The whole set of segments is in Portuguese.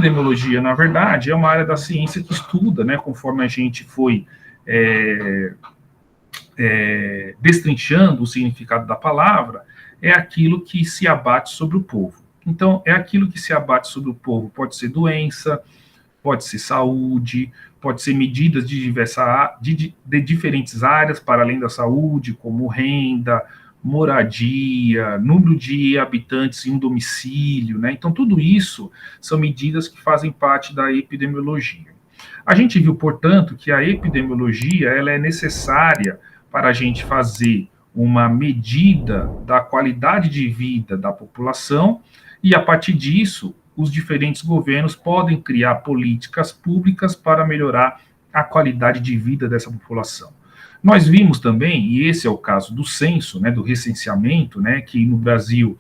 epidemiologia, na verdade, é uma área da ciência que estuda, né, conforme a gente foi destrinchando o significado da palavra, é aquilo que se abate sobre o povo. Então, é aquilo que se abate sobre o povo. Pode ser doença, pode ser saúde, pode ser medidas de diferentes áreas, para além da saúde, como renda, moradia, número de habitantes em um domicílio, né? Então, tudo isso são medidas que fazem parte da epidemiologia. A gente viu, portanto, que a epidemiologia ela é necessária para a gente fazer uma medida da qualidade de vida da população e, a partir disso, os diferentes governos podem criar políticas públicas para melhorar a qualidade de vida dessa população. Nós vimos também, e esse é o caso do censo, né, do recenseamento, né, que no Brasil,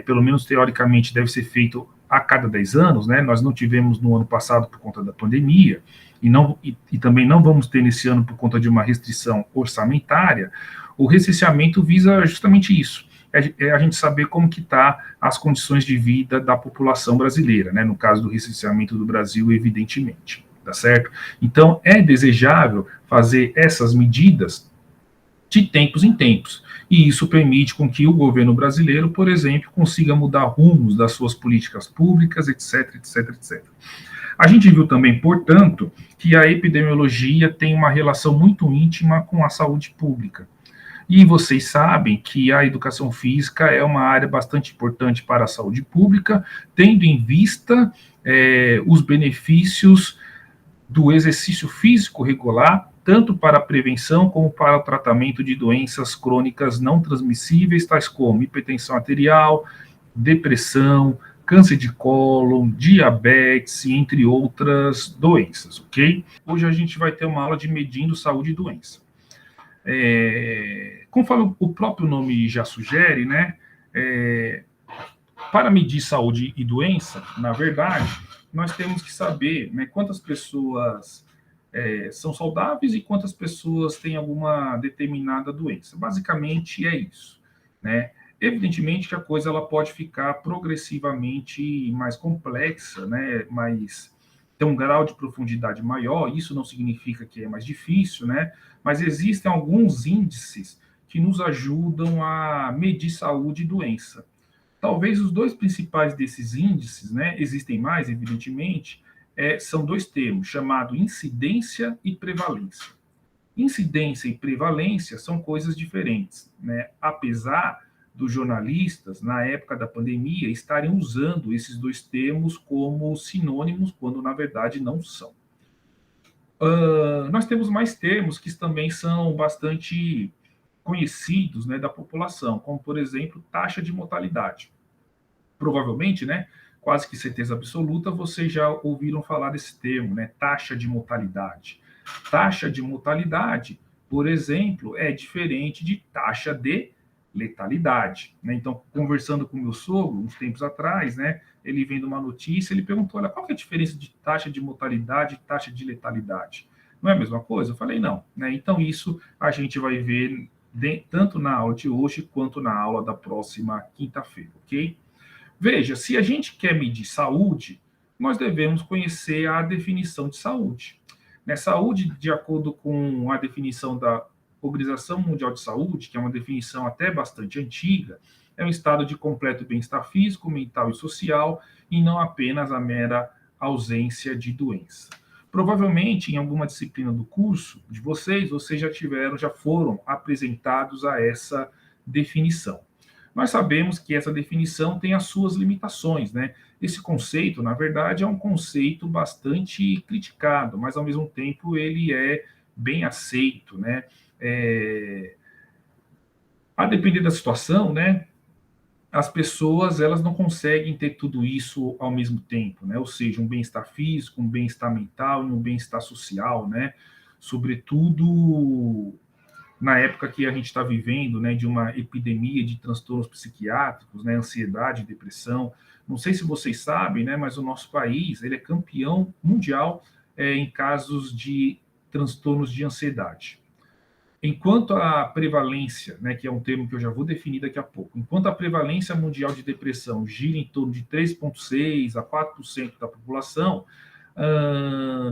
pelo menos teoricamente, deve ser feito a cada 10 anos, né? Nós não tivemos no ano passado por conta da pandemia, e também não vamos ter nesse ano por conta de uma restrição orçamentária. O recenseamento visa justamente isso, é a gente saber como que está as condições de vida da população brasileira, né? No caso do recenseamento do Brasil, evidentemente, tá certo? Então, é desejável fazer essas medidas de tempos em tempos. E isso permite com que o governo brasileiro, por exemplo, consiga mudar rumos das suas políticas públicas, etc, etc, etc. A gente viu também, portanto, que a epidemiologia tem uma relação muito íntima com a saúde pública. E vocês sabem que a educação física é uma área bastante importante para a saúde pública, tendo em vista os benefícios do exercício físico regular, tanto para a prevenção como para o tratamento de doenças crônicas não transmissíveis, tais como hipertensão arterial, depressão, câncer de cólon, diabetes, entre outras doenças, ok? Hoje a gente vai ter uma aula de medindo saúde e doença. Conforme o próprio nome já sugere, né, para medir saúde e doença, na verdade, nós temos que saber, né, quantas pessoas são saudáveis e quantas pessoas têm alguma determinada doença. Basicamente é isso, né? Evidentemente que a coisa ela pode ficar progressivamente mais complexa, né? Tem um grau de profundidade maior. Isso não significa que é mais difícil, né? Mas existem alguns índices que nos ajudam a medir saúde e doença. Talvez os dois principais desses índices, né, existem mais, evidentemente, são dois termos, chamado incidência e prevalência. Incidência e prevalência são coisas diferentes, né? Apesar dos jornalistas, na época da pandemia, estarem usando esses dois termos como sinônimos, quando na verdade não são. Nós temos mais termos que também são bastante conhecidos, né, da população, como, por exemplo, taxa de mortalidade. Provavelmente, né, quase que certeza absoluta, vocês já ouviram falar desse termo, né, taxa de mortalidade. Taxa de mortalidade, por exemplo, é diferente de taxa de letalidade, né? Então, conversando com meu sogro, uns tempos atrás, né, ele vendo uma notícia, ele perguntou, olha, qual que é a diferença de taxa de mortalidade e taxa de letalidade? Não é a mesma coisa? Eu falei, não, né? Então, isso a gente vai ver tanto na aula de hoje, quanto na aula da próxima quinta-feira, ok? Veja, se a gente quer medir saúde, nós devemos conhecer a definição de saúde. Né, saúde, de acordo com a definição da Organização Mundial de Saúde, que é uma definição até bastante antiga, é um estado de completo bem-estar físico, mental e social, e não apenas a mera ausência de doença. Provavelmente, em alguma disciplina do curso de vocês já foram apresentados a essa definição. Nós sabemos que essa definição tem as suas limitações, né? Esse conceito, na verdade, é um conceito bastante criticado, mas ao mesmo tempo ele é bem aceito, né? A depender da situação, né? As pessoas elas não conseguem ter tudo isso ao mesmo tempo, né? Ou seja, um bem-estar físico, um bem-estar mental e um bem-estar social, né? Sobretudo na época que a gente está vivendo, né, de uma epidemia de transtornos psiquiátricos, né, ansiedade, depressão. Não sei se vocês sabem, né, mas o nosso país ele é campeão mundial em casos de transtornos de ansiedade. enquanto a prevalência, né, que é um termo que eu já vou definir daqui a pouco, enquanto a prevalência mundial de depressão gira em torno de 3,6% a 4% da população,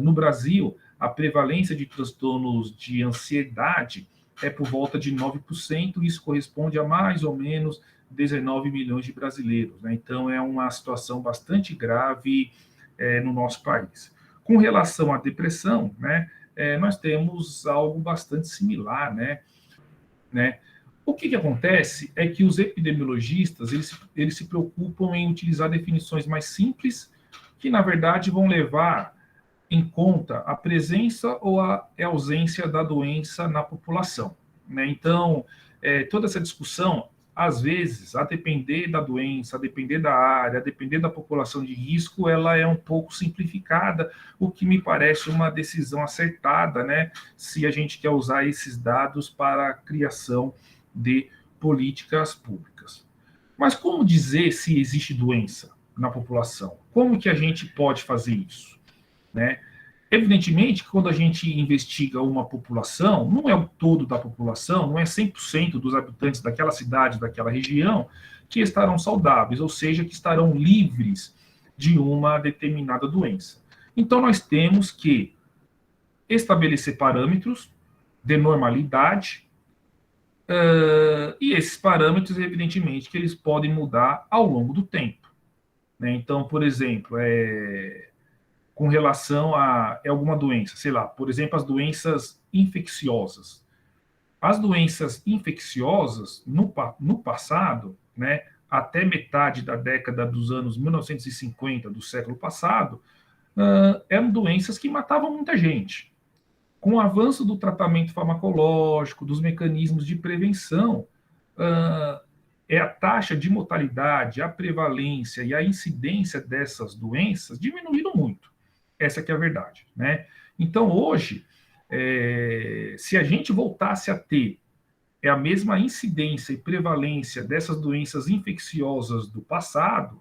no Brasil, a prevalência de transtornos de ansiedade é por volta de 9%, isso corresponde a mais ou menos 19 milhões de brasileiros, né? Então, é uma situação bastante grave no nosso país. Com relação à depressão, né, nós temos algo bastante similar, né? O que acontece é que os epidemiologistas eles se preocupam em utilizar definições mais simples, que na verdade vão levar em conta a presença ou a ausência da doença na população, né? Então, toda essa discussão, às vezes, a depender da doença, a depender da área, a depender da população de risco, ela é um pouco simplificada, o que me parece uma decisão acertada, né? Se a gente quer usar esses dados para a criação de políticas públicas. Mas como dizer se existe doença na população? Como que a gente pode fazer isso, né? Evidentemente que quando a gente investiga uma população, não é o todo da população, não é 100% dos habitantes daquela cidade, daquela região, que estarão saudáveis, ou seja, que estarão livres de uma determinada doença. Então, nós temos que estabelecer parâmetros de normalidade, e esses parâmetros, evidentemente, que eles podem mudar ao longo do tempo, né? Então, por exemplo, com relação a alguma doença, sei lá, por exemplo, as doenças infecciosas. As doenças infecciosas, no passado, né, até metade da década dos anos 1950 do século passado, eram doenças que matavam muita gente. Com o avanço do tratamento farmacológico, dos mecanismos de prevenção, a taxa de mortalidade, a prevalência e a incidência dessas doenças diminuíram muito. Essa que é a verdade, né? Então, hoje, se a gente voltasse a ter a mesma incidência e prevalência dessas doenças infecciosas do passado,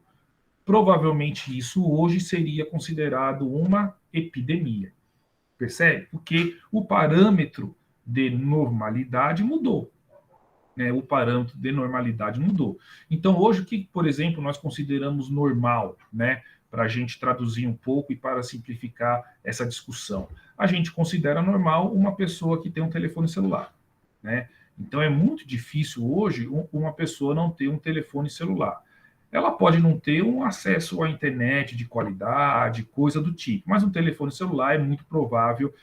provavelmente isso hoje seria considerado uma epidemia. Percebe? Porque o parâmetro de normalidade mudou, né? O parâmetro de normalidade mudou. Então, hoje, o que, por exemplo, nós consideramos normal, né? Para a gente traduzir um pouco e para simplificar essa discussão. A gente considera normal uma pessoa que tem um telefone celular, né? Então, é muito difícil hoje uma pessoa não ter um telefone celular. Ela pode não ter um acesso à internet de qualidade, coisa do tipo, mas um telefone celular é muito provável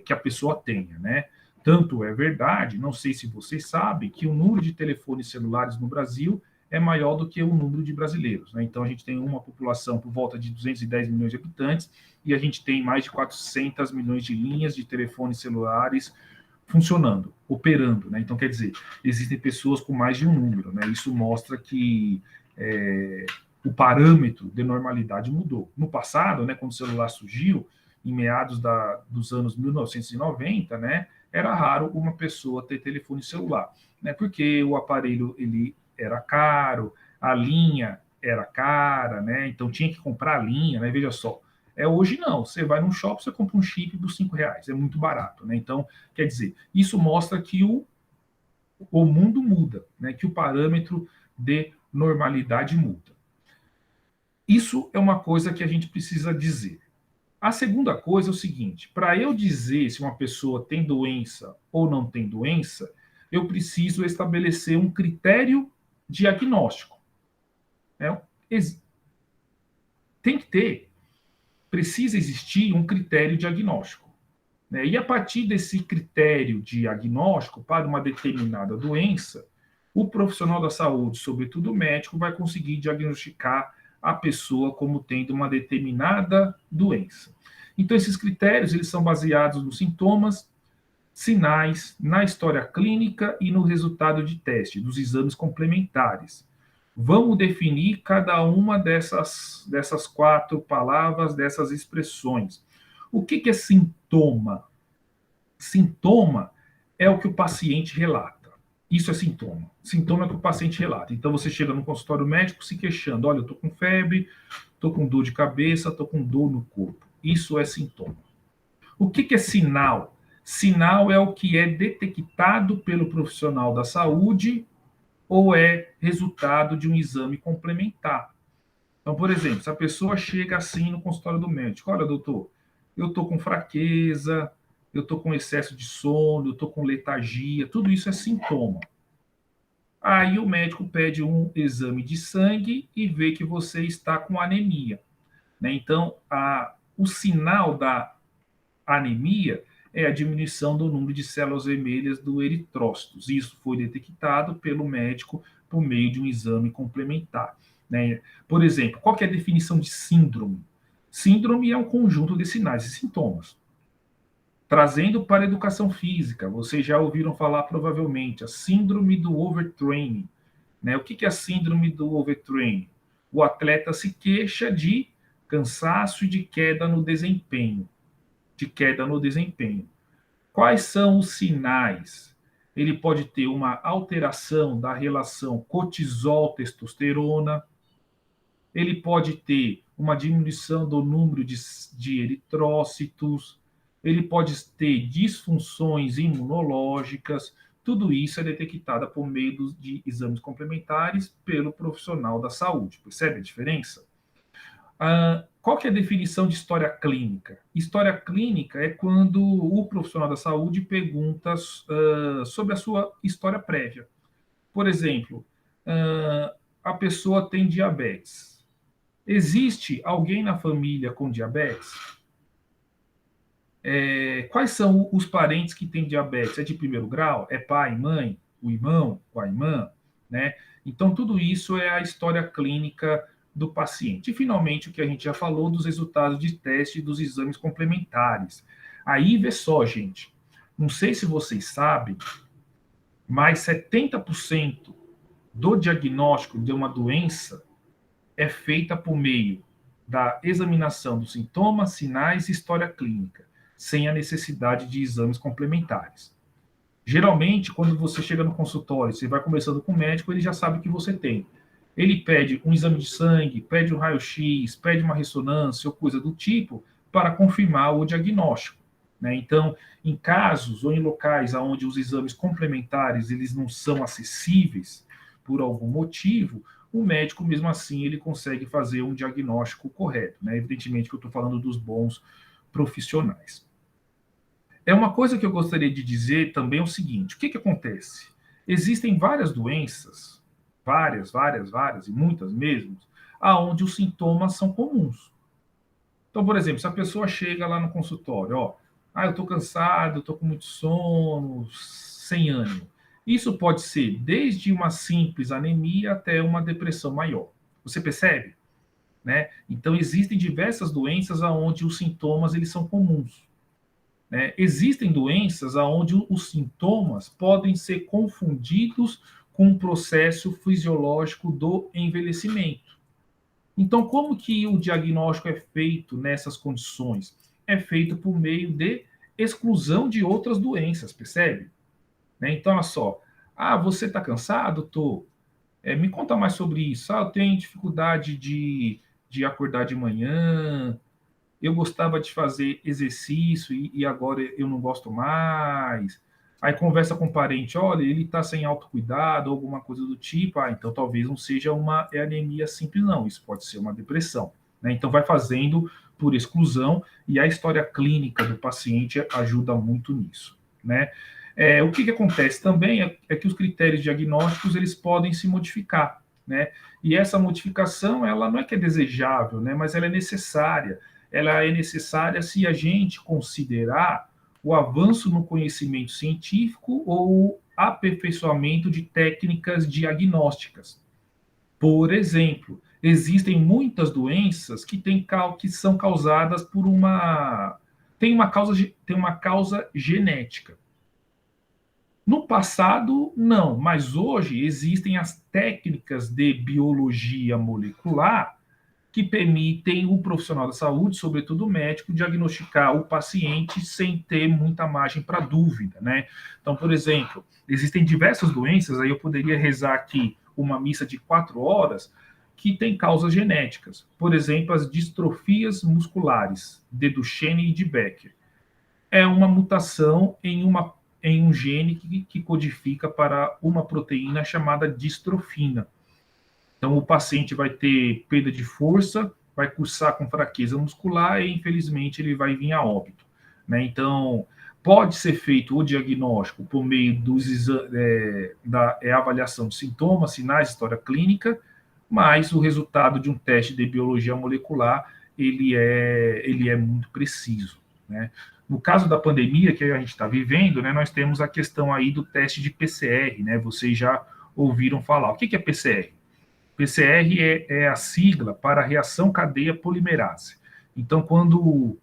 que a pessoa tenha, né? Tanto é verdade, não sei se vocês sabem, que o número de telefones celulares no Brasil é maior do que o número de brasileiros, né? Então, a gente tem uma população por volta de 210 milhões de habitantes e a gente tem mais de 400 milhões de linhas de telefones celulares funcionando, operando, né? Então, quer dizer, existem pessoas com mais de um número, né? Isso mostra que o parâmetro de normalidade mudou. No passado, né, quando o celular surgiu, em meados dos anos 1990, né, era raro uma pessoa ter telefone celular, né? Porque o aparelho ele era caro, a linha era cara, né? Então tinha que comprar a linha, né? Veja só. Hoje não, você vai num shopping, você compra um chip por R$ 5, é muito barato, né? Então, quer dizer, isso mostra que o mundo muda, né? Que o parâmetro de normalidade muda. Isso é uma coisa que a gente precisa dizer. A segunda coisa é o seguinte: para eu dizer se uma pessoa tem doença ou não tem doença, eu preciso estabelecer um critério diagnóstico, né? Tem que ter, precisa existir um critério diagnóstico, né? E a partir desse critério diagnóstico para uma determinada doença, o profissional da saúde, sobretudo o médico, vai conseguir diagnosticar a pessoa como tendo uma determinada doença. Então, esses critérios eles são baseados nos sintomas, sinais, na história clínica e no resultado de teste, dos exames complementares. Vamos definir cada uma dessas quatro palavras, dessas expressões. O que é sintoma? Sintoma é o que o paciente relata. Isso é sintoma. Sintoma é o que o paciente relata. Então, você chega no consultório médico se queixando: olha, eu estou com febre, estou com dor de cabeça, estou com dor no corpo. Isso é sintoma. O que é sinal? Sinal é o que é detectado pelo profissional da saúde ou é resultado de um exame complementar. Então, por exemplo, se a pessoa chega assim no consultório do médico, olha, doutor, eu estou com fraqueza, eu estou com excesso de sono, eu estou com letargia, tudo isso é sintoma. Aí o médico pede um exame de sangue e vê que você está com anemia. Né? Então, o sinal da anemia é a diminuição do número de células vermelhas do eritrócitos. Isso foi detectado pelo médico por meio de um exame complementar. Né? Por exemplo, qual que é a definição de síndrome? Síndrome é um conjunto de sinais e sintomas. Trazendo para a educação física, vocês já ouviram falar provavelmente a síndrome do overtraining. Né? O que é a síndrome do overtraining? O atleta se queixa de cansaço e de queda no desempenho. Quais são os sinais? Ele pode ter uma alteração da relação cortisol-testosterona, ele pode ter uma diminuição do número de eritrócitos, ele pode ter disfunções imunológicas, tudo isso é detectado por meio de exames complementares pelo profissional da saúde. Percebe a diferença? Qual que é a definição de história clínica? História clínica é quando o profissional da saúde pergunta sobre a sua história prévia. Por exemplo, a pessoa tem diabetes. Existe alguém na família com diabetes? Quais são os parentes que têm diabetes? É de primeiro grau? É pai, mãe, o irmão, a irmã? Né? Então, tudo isso é a história clínica do paciente. E, finalmente, o que a gente já falou dos resultados de teste dos exames complementares. Aí, vê só, gente, não sei se vocês sabem, mas 70% do diagnóstico de uma doença é feita por meio da examinação dos sintomas, sinais e história clínica, sem a necessidade de exames complementares. Geralmente, quando você chega no consultório, você vai conversando com o médico, ele já sabe o que você tem. Ele pede um exame de sangue, pede um raio-x, pede uma ressonância ou coisa do tipo para confirmar o diagnóstico. Né? Então, em casos ou em locais onde os exames complementares eles não são acessíveis por algum motivo, o médico, mesmo assim, ele consegue fazer um diagnóstico correto. Né? Evidentemente que eu estou falando dos bons profissionais. É uma coisa que eu gostaria de dizer também é o seguinte: o que acontece? Existem várias doenças, várias, e muitas mesmo, aonde os sintomas são comuns. Então, por exemplo, se a pessoa chega lá no consultório, eu estou cansado, estou com muito sono, sem ânimo. Isso pode ser desde uma simples anemia até uma depressão maior. Você percebe? Né? Então, existem diversas doenças aonde os sintomas eles são comuns. Né? Existem doenças onde os sintomas podem ser confundidos com o processo fisiológico do envelhecimento. Então, como que o diagnóstico é feito nessas condições? É feito por meio de exclusão de outras doenças, percebe? Né? Então, olha só. Você está cansado? Tô. Me conta mais sobre isso. Eu tenho dificuldade de acordar de manhã, eu gostava de fazer exercício e agora eu não gosto mais. Aí conversa com o parente, olha, ele está sem autocuidado, alguma coisa do tipo. Então talvez não seja uma anemia simples, não. Isso pode ser uma depressão. Né? Então vai fazendo por exclusão e a história clínica do paciente ajuda muito nisso. Né? O que acontece também é que os critérios diagnósticos eles podem se modificar. Né? E essa modificação, ela não é que é desejável, né? Mas ela é necessária. Ela é necessária se a gente considerar o avanço no conhecimento científico ou o aperfeiçoamento de técnicas diagnósticas. Por exemplo, existem muitas doenças que são causadas por tem uma causa genética. No passado, não, mas hoje existem as técnicas de biologia molecular que permitem o profissional da saúde, sobretudo o médico, diagnosticar o paciente sem ter muita margem para dúvida, né? Então, por exemplo, existem diversas doenças, aí eu poderia rezar aqui uma missa de 4 horas, que tem causas genéticas. Por exemplo, as distrofias musculares, de Duchenne e de Becker. é uma mutação em um gene que codifica para uma proteína chamada distrofina. Então, o paciente vai ter perda de força, vai cursar com fraqueza muscular e, infelizmente, ele vai vir a óbito. Né? Então, pode ser feito o diagnóstico por meio da avaliação de sintomas, sinais, história clínica, mas o resultado de um teste de biologia molecular, ele é muito preciso. Né? No caso da pandemia que a gente está vivendo, né, nós temos a questão aí do teste de PCR, né? Vocês já ouviram falar. O que é PCR? PCR é a sigla para reação cadeia polimerase. Então, quando,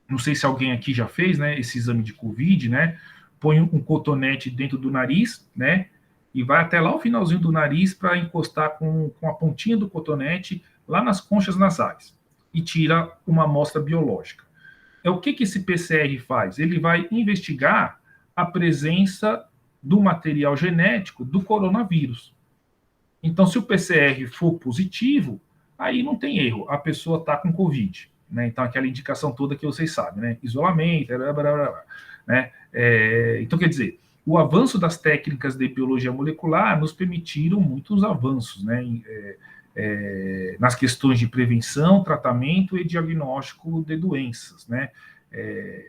não sei se alguém aqui já fez, né, esse exame de COVID, né, põe um cotonete dentro do nariz, né, e vai até lá o finalzinho do nariz para encostar com a pontinha do cotonete lá nas conchas nasais e tira uma amostra biológica. É o que esse PCR faz? Ele vai investigar a presença do material genético do coronavírus. Então, se o PCR for positivo, aí não tem erro, a pessoa está com Covid. Né? Então, aquela indicação toda que vocês sabem, né? Isolamento, blá, blá, blá, né? Então, quer dizer, o avanço das técnicas de biologia molecular nos permitiram muitos avanços, né? Nas questões de prevenção, tratamento e diagnóstico de doenças, né?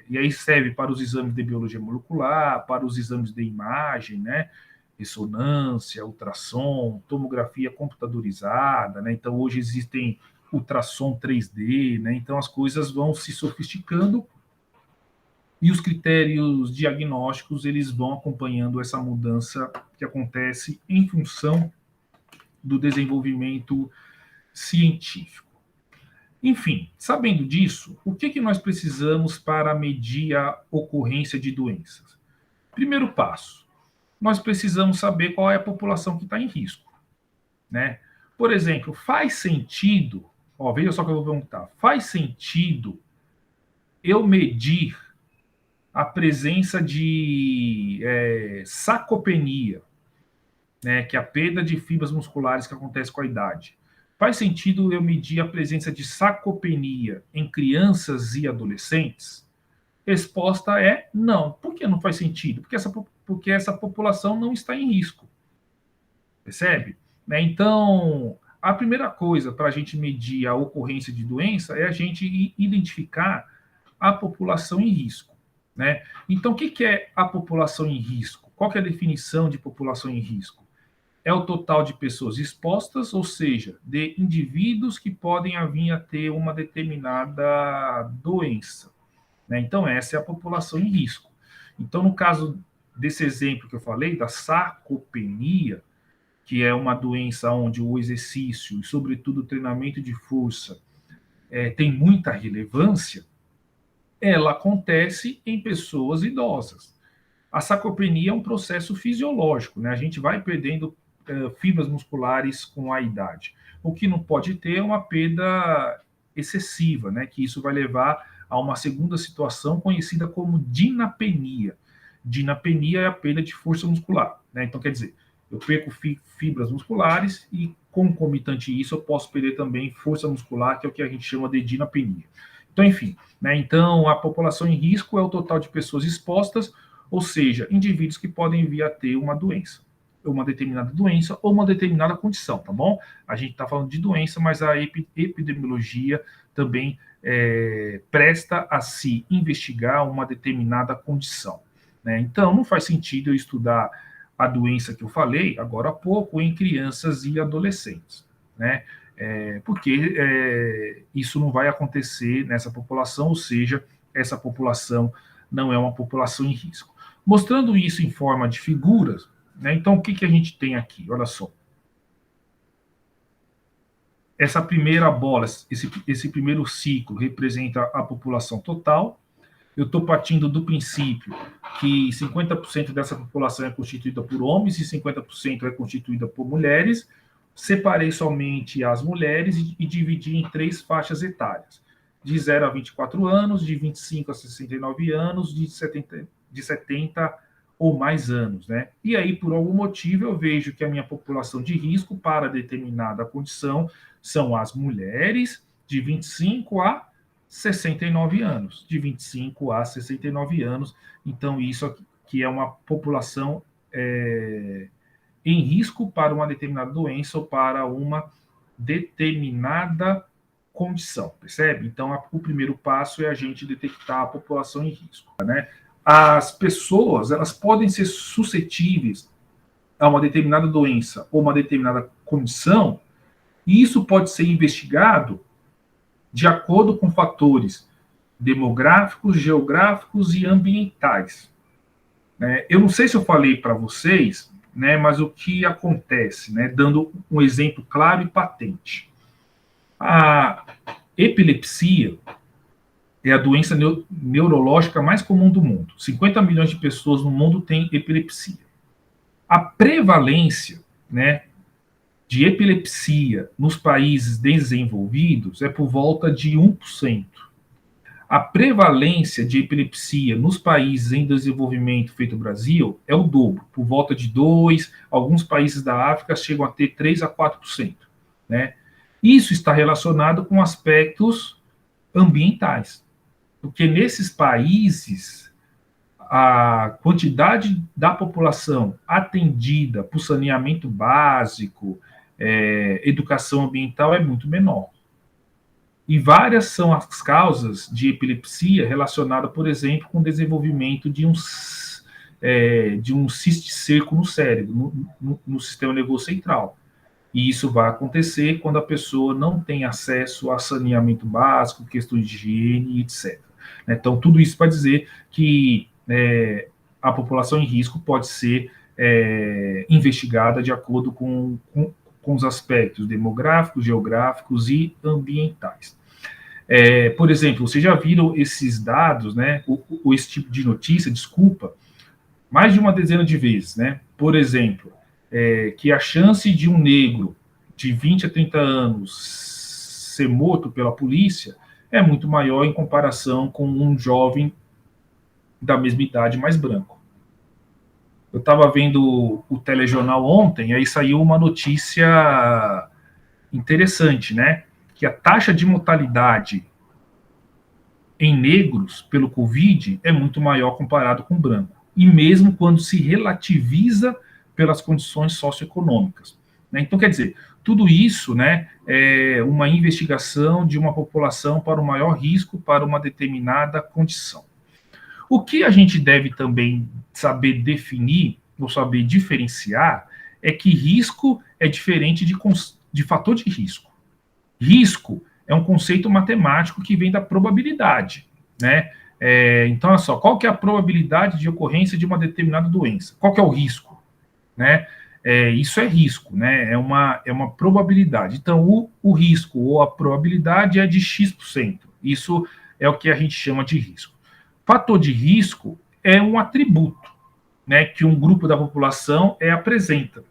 E aí serve para os exames de biologia molecular, para os exames de imagem, né? Ressonância, ultrassom, tomografia computadorizada, né? Então hoje existem ultrassom 3D, né? Então as coisas vão se sofisticando e os critérios diagnósticos eles vão acompanhando essa mudança que acontece em função do desenvolvimento científico. Enfim, sabendo disso, o que nós precisamos para medir a ocorrência de doenças? Primeiro passo, nós precisamos saber qual é a população que está em risco. Né? Por exemplo, faz sentido, veja só que eu vou perguntar, faz sentido eu medir a presença de sarcopenia, né, que é a perda de fibras musculares que acontece com a idade. Faz sentido eu medir a presença de sarcopenia em crianças e adolescentes? Resposta é não. Por que não faz sentido? Porque essa população não está em risco. Percebe? Né? Então, a primeira coisa para a gente medir a ocorrência de doença é a gente identificar a população em risco. Né? Então, o que é a população em risco? Qual que é a definição de população em risco? É o total de pessoas expostas, ou seja, de indivíduos que podem vir a ter uma determinada doença. Né? Então, essa é a população em risco. Então, no caso desse exemplo que eu falei, da sarcopenia, que é uma doença onde o exercício e, sobretudo, o treinamento de força tem muita relevância, ela acontece em pessoas idosas. A sarcopenia é um processo fisiológico, né? A gente vai perdendo fibras musculares com a idade. O que não pode ter é uma perda excessiva, né? Que isso vai levar a uma segunda situação conhecida como dinapenia. Dinapenia é a perda de força muscular, né? Então, quer dizer, eu perco fibras musculares e, concomitante a isso, eu posso perder também força muscular, que é o que a gente chama de dinapenia. Então, enfim, né? Então, a população em risco é o total de pessoas expostas, ou seja, indivíduos que podem vir a ter uma doença, uma determinada doença ou uma determinada condição, tá bom? A gente está falando de doença, mas a epidemiologia também presta a se investigar uma determinada condição. Né? Então, não faz sentido eu estudar a doença que eu falei agora há pouco em crianças e adolescentes, né? Porque isso não vai acontecer nessa população, ou seja, essa população não é uma população em risco. Mostrando isso em forma de figuras, né? Então, o que a gente tem aqui? Olha só. Essa primeira bola, esse primeiro ciclo representa a população total. Eu estou partindo do princípio que 50% dessa população é constituída por homens e 50% é constituída por mulheres. Separei somente as mulheres e dividi em 3 faixas etárias. De 0 a 24 anos, de 25 a 69 anos, de 70 ou mais anos. Né? E aí, por algum motivo, eu vejo que a minha população de risco para determinada condição são as mulheres de 25 a 69 anos, de 25 a 69 anos. Então, isso aqui é uma população em risco para uma determinada doença ou para uma determinada condição, percebe? Então, o primeiro passo é a gente detectar a população em risco, né? As pessoas, elas podem ser suscetíveis a uma determinada doença ou uma determinada condição, e isso pode ser investigado de acordo com fatores demográficos, geográficos e ambientais. Eu não sei se eu falei para vocês, né, mas o que acontece, né, dando um exemplo claro e patente. A epilepsia é a doença neurológica mais comum do mundo. 50 milhões de pessoas no mundo têm epilepsia. A prevalência, né, de epilepsia nos países desenvolvidos é por volta de 1%. A prevalência de epilepsia nos países em desenvolvimento feito no Brasil é o dobro, por volta de 2%, alguns países da África chegam a ter 3% a 4%. Né? Isso está relacionado com aspectos ambientais, porque nesses países a quantidade da população atendida por saneamento básico, educação ambiental é muito menor. E várias são as causas de epilepsia relacionadas, por exemplo, com o desenvolvimento de um ciste seco no cérebro, no sistema nervoso central. E isso vai acontecer quando a pessoa não tem acesso a saneamento básico, questões de higiene, etc. Então, tudo isso para dizer que a população em risco pode ser investigada de acordo com os aspectos demográficos, geográficos e ambientais. Por exemplo, vocês já viram esses dados, né, ou esse tipo de notícia, desculpa, mais de uma dezena de vezes, né? Por exemplo, que a chance de um negro de 20 a 30 anos ser morto pela polícia é muito maior em comparação com um jovem da mesma idade mais branco. Eu estava vendo o telejornal ontem, aí saiu uma notícia interessante, né? Que a taxa de mortalidade em negros pelo Covid é muito maior comparado com branco. E mesmo quando se relativiza pelas condições socioeconômicas. Né? Então, quer dizer, tudo isso, né, é uma investigação de uma população para o maior risco para uma determinada condição. O que a gente deve também saber definir, ou saber diferenciar, é que risco é diferente de fator de risco. Risco é um conceito matemático que vem da probabilidade, né? Então, olha só, qual que é a probabilidade de ocorrência de uma determinada doença? Qual que é o risco? Né? Isso é risco, né? É uma probabilidade. Então, o risco ou a probabilidade é de X%. Isso é o que a gente chama de risco. Fator de risco é um atributo, né, que um grupo da população apresenta.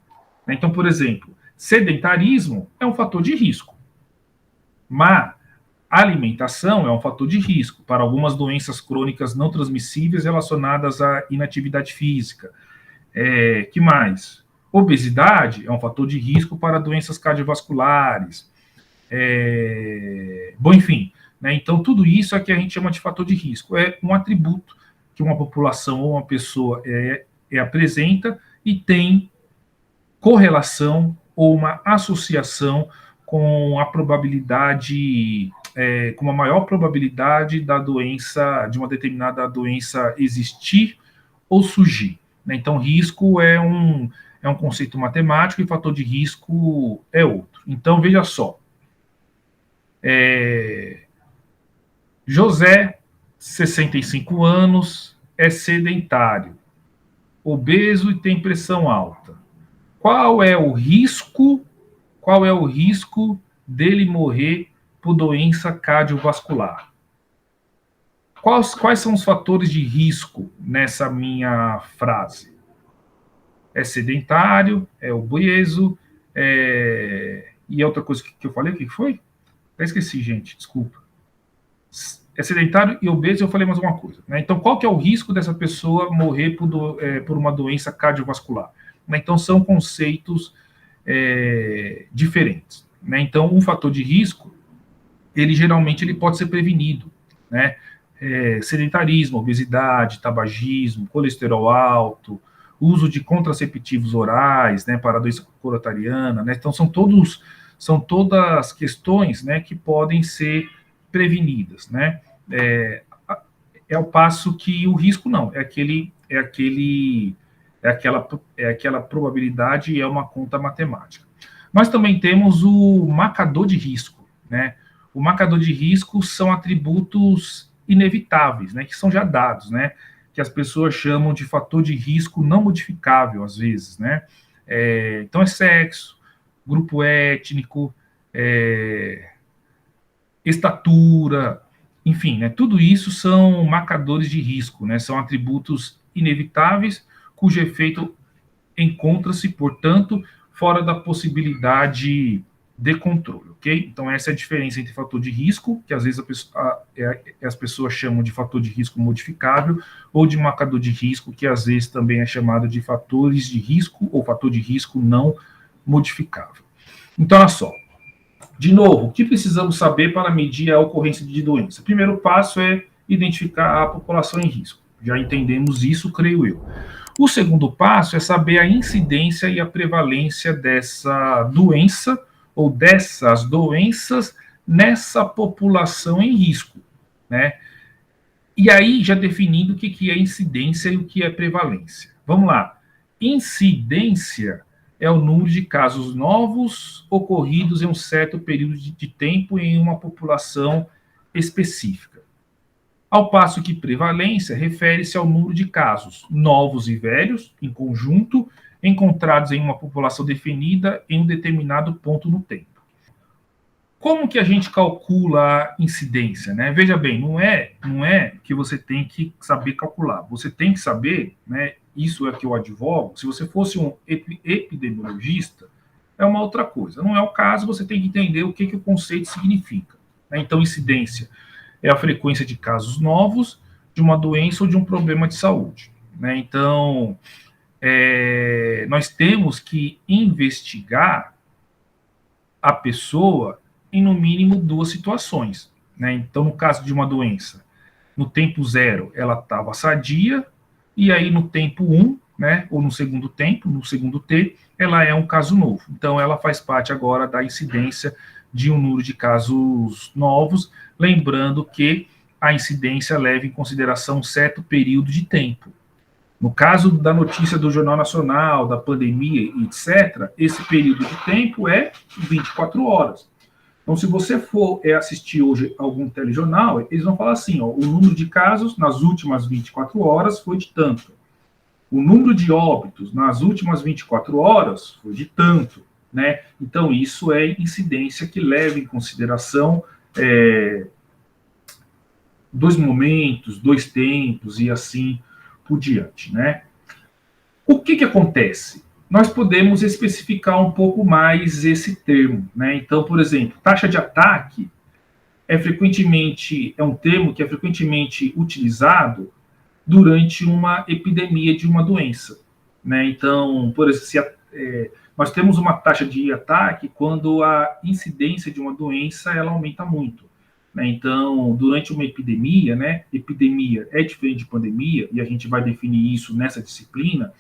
Então, por exemplo, sedentarismo é um fator de risco. Má alimentação é um fator de risco para algumas doenças crônicas não transmissíveis relacionadas à inatividade física. Que mais? Obesidade é um fator de risco para doenças cardiovasculares. Bom, enfim, né? Então tudo isso é que a gente chama de fator de risco. É um atributo que uma população ou uma pessoa apresenta e tem correlação ou uma associação com a probabilidade, com uma maior probabilidade da doença, de uma determinada doença existir ou surgir. Né? Então, risco é um conceito matemático e fator de risco é outro. Então, veja só. José, 65 anos, é sedentário, obeso e tem pressão alta. Qual é o risco dele morrer por doença cardiovascular? Quais são os fatores de risco nessa minha frase? É sedentário, é obeso, e outra coisa que eu falei, o que foi? Eu esqueci, gente, desculpa. É sedentário e obeso, eu falei mais uma coisa. Né? Então, qual que é o risco dessa pessoa morrer por uma doença cardiovascular? Né? Então, são conceitos diferentes. Né? Então, um fator de risco geralmente ele pode ser prevenido, né? Sedentarismo, obesidade, tabagismo, colesterol alto, uso de contraceptivos orais, né, para a doença coronariana, né? Então são todas questões, né, que podem ser prevenidas, né? Ao passo que o risco não, é aquela probabilidade e é uma conta matemática. Nós também temos o marcador de risco, né? O marcador de risco são atributos inevitáveis, né, que são já dados, né, que as pessoas chamam de fator de risco não modificável, às vezes, né? Então é sexo, grupo étnico, estatura, enfim, né, tudo isso são marcadores de risco, né, são atributos inevitáveis cujo efeito encontra-se, portanto, fora da possibilidade de controle, ok? Então, essa é a diferença entre fator de risco, que às vezes as pessoas chamam de fator de risco modificável, ou de marcador de risco, que às vezes também é chamado de fatores de risco ou fator de risco não modificável. Então, olha só. De novo, o que precisamos saber para medir a ocorrência de doença? O primeiro passo é identificar a população em risco. Já entendemos isso, creio eu. O segundo passo é saber a incidência e a prevalência dessa doença ou dessas doenças nessa população em risco, né? E aí, já definindo o que é incidência e o que é prevalência. Vamos lá. Incidência é o número de casos novos ocorridos em um certo período de tempo em uma população específica. Ao passo que prevalência refere-se ao número de casos novos e velhos, em conjunto, encontrados em uma população definida em um determinado ponto no tempo. Como que a gente calcula a incidência, né? Veja bem, não é que você tem que saber calcular. Você tem que saber, né? Isso é que eu advogo. Se você fosse um epidemiologista, é uma outra coisa. Não é o caso, você tem que entender o que o conceito significa, né? Então, incidência é a frequência de casos novos de uma doença ou de um problema de saúde, né? Então, nós temos que investigar a pessoa em no mínimo duas situações, né? Então, no caso de uma doença, no tempo 0, ela estava sadia, e aí no tempo 1, né, ou no segundo tempo, no segundo T, ela é um caso novo. Então, ela faz parte agora da incidência de um número de casos novos, lembrando que a incidência leva em consideração um certo período de tempo. No caso da notícia do Jornal Nacional, da pandemia, etc., esse período de tempo é 24 horas. Então, se você for assistir hoje algum telejornal, eles vão falar assim, ó, o número de casos nas últimas 24 horas foi de tanto. O número de óbitos nas últimas 24 horas foi de tanto, né? Então, isso é incidência que leva em consideração dois momentos, dois tempos e assim por diante, né? O que acontece? Nós podemos especificar um pouco mais esse termo, né? Então, por exemplo, taxa de ataque é um termo que é frequentemente utilizado durante uma epidemia de uma doença, né? Então, por exemplo, nós temos uma taxa de ataque quando a incidência de uma doença ela aumenta muito, né? Então, durante uma epidemia, né? Epidemia é diferente de pandemia e a gente vai definir isso nessa disciplina.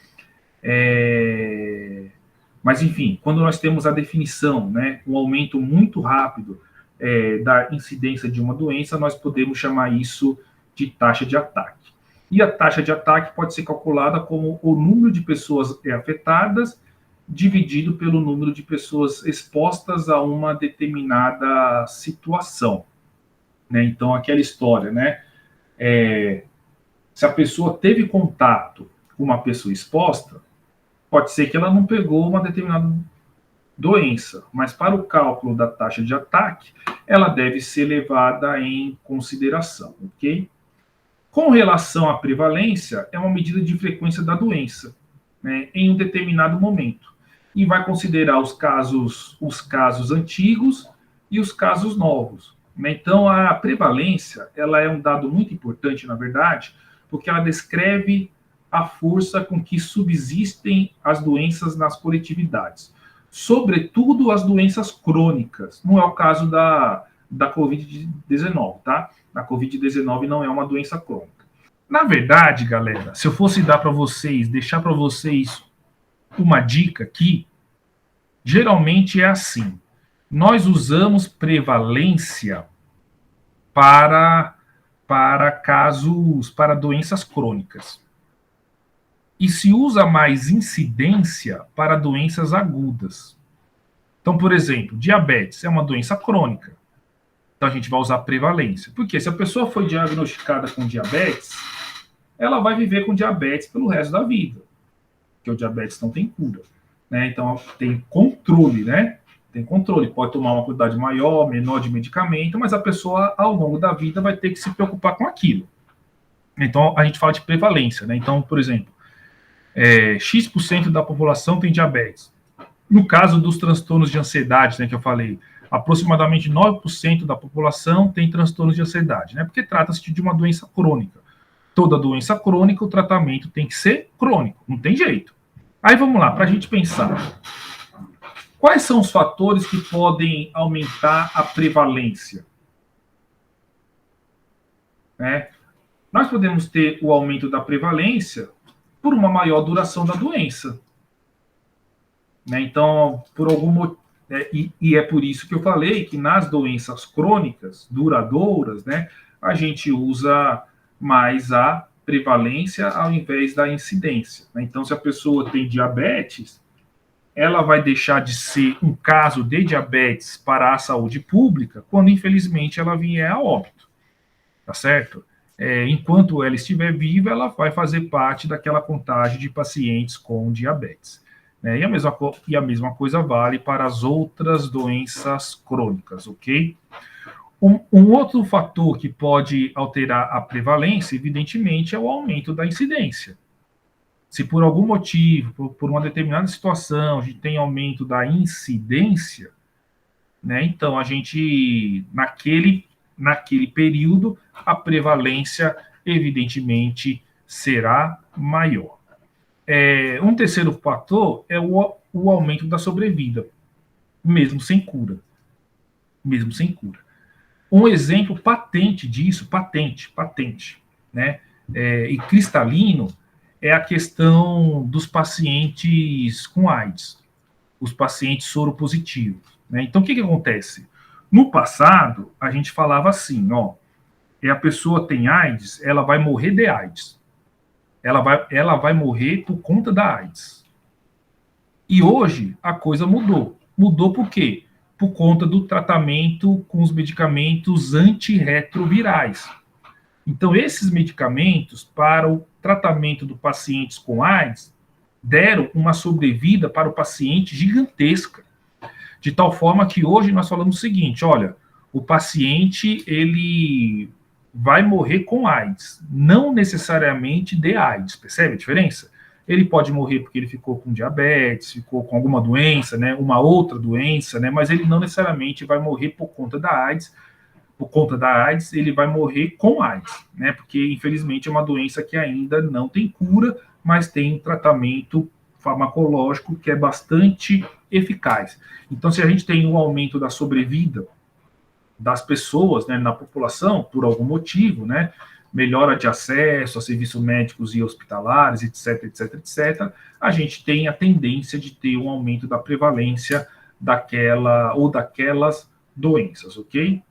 Mas, enfim, quando nós temos a definição, né, um aumento muito rápido da incidência de uma doença, nós podemos chamar isso de taxa de ataque. E a taxa de ataque pode ser calculada como o número de pessoas afetadas dividido pelo número de pessoas expostas a uma determinada situação, né? Então, aquela história, né? Se a pessoa teve contato com uma pessoa exposta, pode ser que ela não pegou uma determinada doença, mas para o cálculo da taxa de ataque, ela deve ser levada em consideração, ok? Com relação à prevalência, é uma medida de frequência da doença, né, em um determinado momento, e vai considerar os casos antigos e os casos novos, né? Então, a prevalência, ela é um dado muito importante, na verdade, porque ela descreve a força com que subsistem as doenças nas coletividades, sobretudo as doenças crônicas. Não é o caso da Covid-19, tá? A Covid-19 não é uma doença crônica. Na verdade, galera, se eu fosse dar para vocês, deixar para vocês uma dica aqui, geralmente é assim. Nós usamos prevalência para casos, para doenças crônicas. E se usa mais incidência para doenças agudas. Então, por exemplo, diabetes é uma doença crônica. Então, a gente vai usar prevalência. Porque se a pessoa foi diagnosticada com diabetes, ela vai viver com diabetes pelo resto da vida. Porque o diabetes não tem cura. Né? Então, tem controle, né? Tem controle. Pode tomar uma quantidade maior, menor de medicamento, mas a pessoa, ao longo da vida, vai ter que se preocupar com aquilo. Então, a gente fala de prevalência, né? Então, por exemplo, X% da população tem diabetes. No caso dos transtornos de ansiedade, né, que eu falei, aproximadamente 9% da população tem transtornos de ansiedade, né? Porque trata-se de uma doença crônica. Toda doença crônica, o tratamento tem que ser crônico, não tem jeito. Aí vamos lá, para a gente pensar. Quais são os fatores que podem aumentar a prevalência? Né? Nós podemos ter o aumento da prevalência por uma maior duração da doença. Né? Então, por algum motivo, e é por isso que eu falei que nas doenças crônicas, duradouras, né, a gente usa mais a prevalência ao invés da incidência. Né? Então, se a pessoa tem diabetes, ela vai deixar de ser um caso de diabetes para a saúde pública quando, infelizmente, ela vier a óbito. Tá certo? Enquanto ela estiver viva, ela vai fazer parte daquela contagem de pacientes com diabetes. Né? E a mesma coisa vale para as outras doenças crônicas, ok? Um outro fator que pode alterar a prevalência, evidentemente, é o aumento da incidência. Se por algum motivo, por uma determinada situação, a gente tem aumento da incidência, né, então a gente, naquele período, a prevalência, evidentemente, será maior. Um terceiro fator é o aumento da sobrevida, mesmo sem cura. Mesmo sem cura. Um exemplo patente disso, patente, né, e cristalino, é a questão dos pacientes com AIDS, os pacientes soropositivos. Né? Então, o que acontece? No passado, a gente falava assim, a pessoa tem AIDS, ela vai morrer de AIDS. Ela vai morrer por conta da AIDS. E hoje, a coisa mudou. Mudou por quê? Por conta do tratamento com os medicamentos antirretrovirais. Então, esses medicamentos, para o tratamento dos pacientes com AIDS, deram uma sobrevida para o paciente gigantesca. De tal forma que hoje nós falamos o seguinte, olha, o paciente, ele vai morrer com AIDS, não necessariamente de AIDS, percebe a diferença? Ele pode morrer porque ele ficou com diabetes, ficou com alguma doença, né, uma outra doença, né, mas ele não necessariamente vai morrer por conta da AIDS, ele vai morrer com AIDS, né? Porque, infelizmente, é uma doença que ainda não tem cura, mas tem um tratamento farmacológico que é bastante eficaz. Então, se a gente tem um aumento da sobrevida das pessoas, né, na população, por algum motivo, né? Melhora de acesso a serviços médicos e hospitalares, etc., a gente tem a tendência de ter um aumento da prevalência daquelas doenças, ok?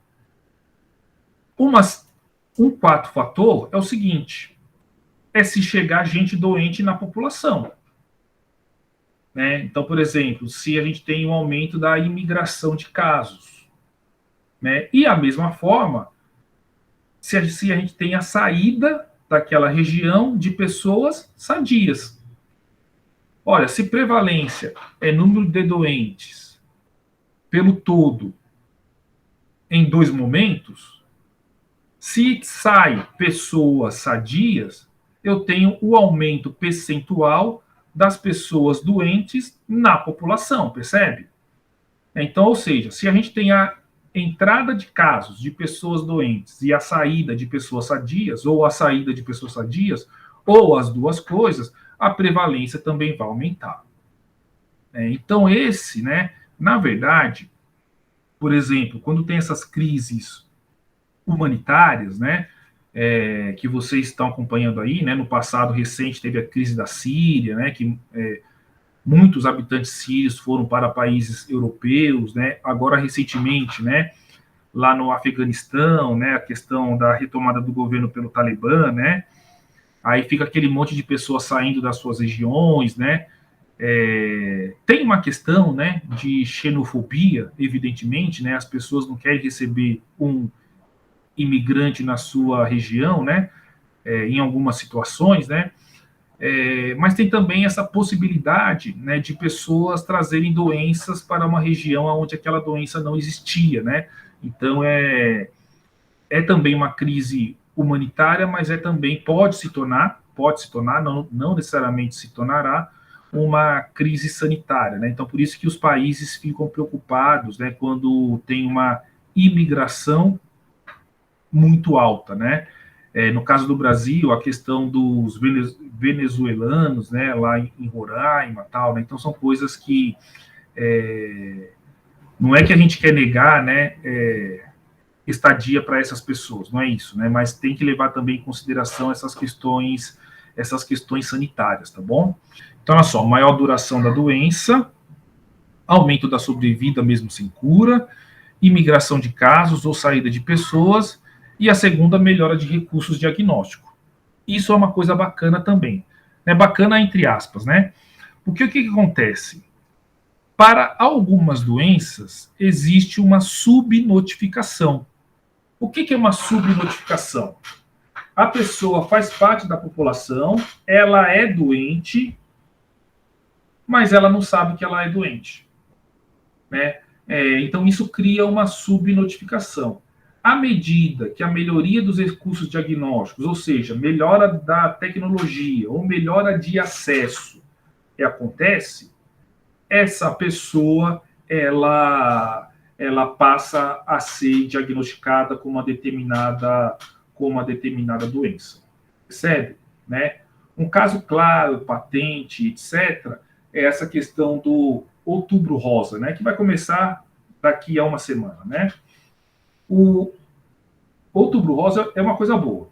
Um quarto fator é o seguinte, se chegar gente doente na população. Né? Então, por exemplo, se a gente tem um aumento da imigração de casos. Né? E a mesma forma, se a gente tem a saída daquela região de pessoas sadias. Olha, se prevalência é número de doentes pelo todo em 2 momentos, se sai pessoas sadias, eu tenho o aumento percentual das pessoas doentes na população, percebe? Então, ou seja, se a gente tem a entrada de casos de pessoas doentes e a saída de pessoas sadias, ou a saída de pessoas sadias, ou as duas coisas, a prevalência também vai aumentar. Então, na verdade, por exemplo, quando tem essas crises humanitárias, né, que vocês estão acompanhando aí, né, no passado recente teve a crise da Síria, né, que muitos habitantes sírios foram para países europeus, né, agora recentemente, né, lá no Afeganistão, né, a questão da retomada do governo pelo Talibã, né, aí fica aquele monte de pessoas saindo das suas regiões, né, tem uma questão, né, de xenofobia, evidentemente, né, as pessoas não querem receber um imigrante na sua região, né, em algumas situações, né, mas tem também essa possibilidade, né, de pessoas trazerem doenças para uma região onde aquela doença não existia, né, então é também uma crise humanitária, mas também pode se tornar, não necessariamente se tornará, uma crise sanitária, né? Então, por isso que os países ficam preocupados, né, quando tem uma imigração muito alta, né? No caso do Brasil, a questão dos venezuelanos, né, lá em Roraima, tal, né? Então, são coisas que não é que a gente quer negar, né, estadia para essas pessoas, não é isso, né? Mas tem que levar também em consideração essas questões sanitárias, tá bom? Então, olha só, maior duração da doença, aumento da sobrevida mesmo sem cura, imigração de casos ou saída de pessoas, e a segunda, melhora de recursos diagnósticos. Isso é uma coisa bacana também. É bacana entre aspas, né? Porque o que acontece? Para algumas doenças, existe uma subnotificação. O que é uma subnotificação? A pessoa faz parte da população, ela é doente, mas ela não sabe que ela é doente, né? Então, isso cria uma subnotificação. À medida que a melhoria dos recursos diagnósticos, ou seja, melhora da tecnologia ou melhora de acesso acontece, essa pessoa ela passa a ser diagnosticada com uma determinada doença. Percebe? Né? Um caso claro, patente, etc., é essa questão do Outubro Rosa, né? Que vai começar daqui a uma semana. Né? O Outubro Rosa é uma coisa boa.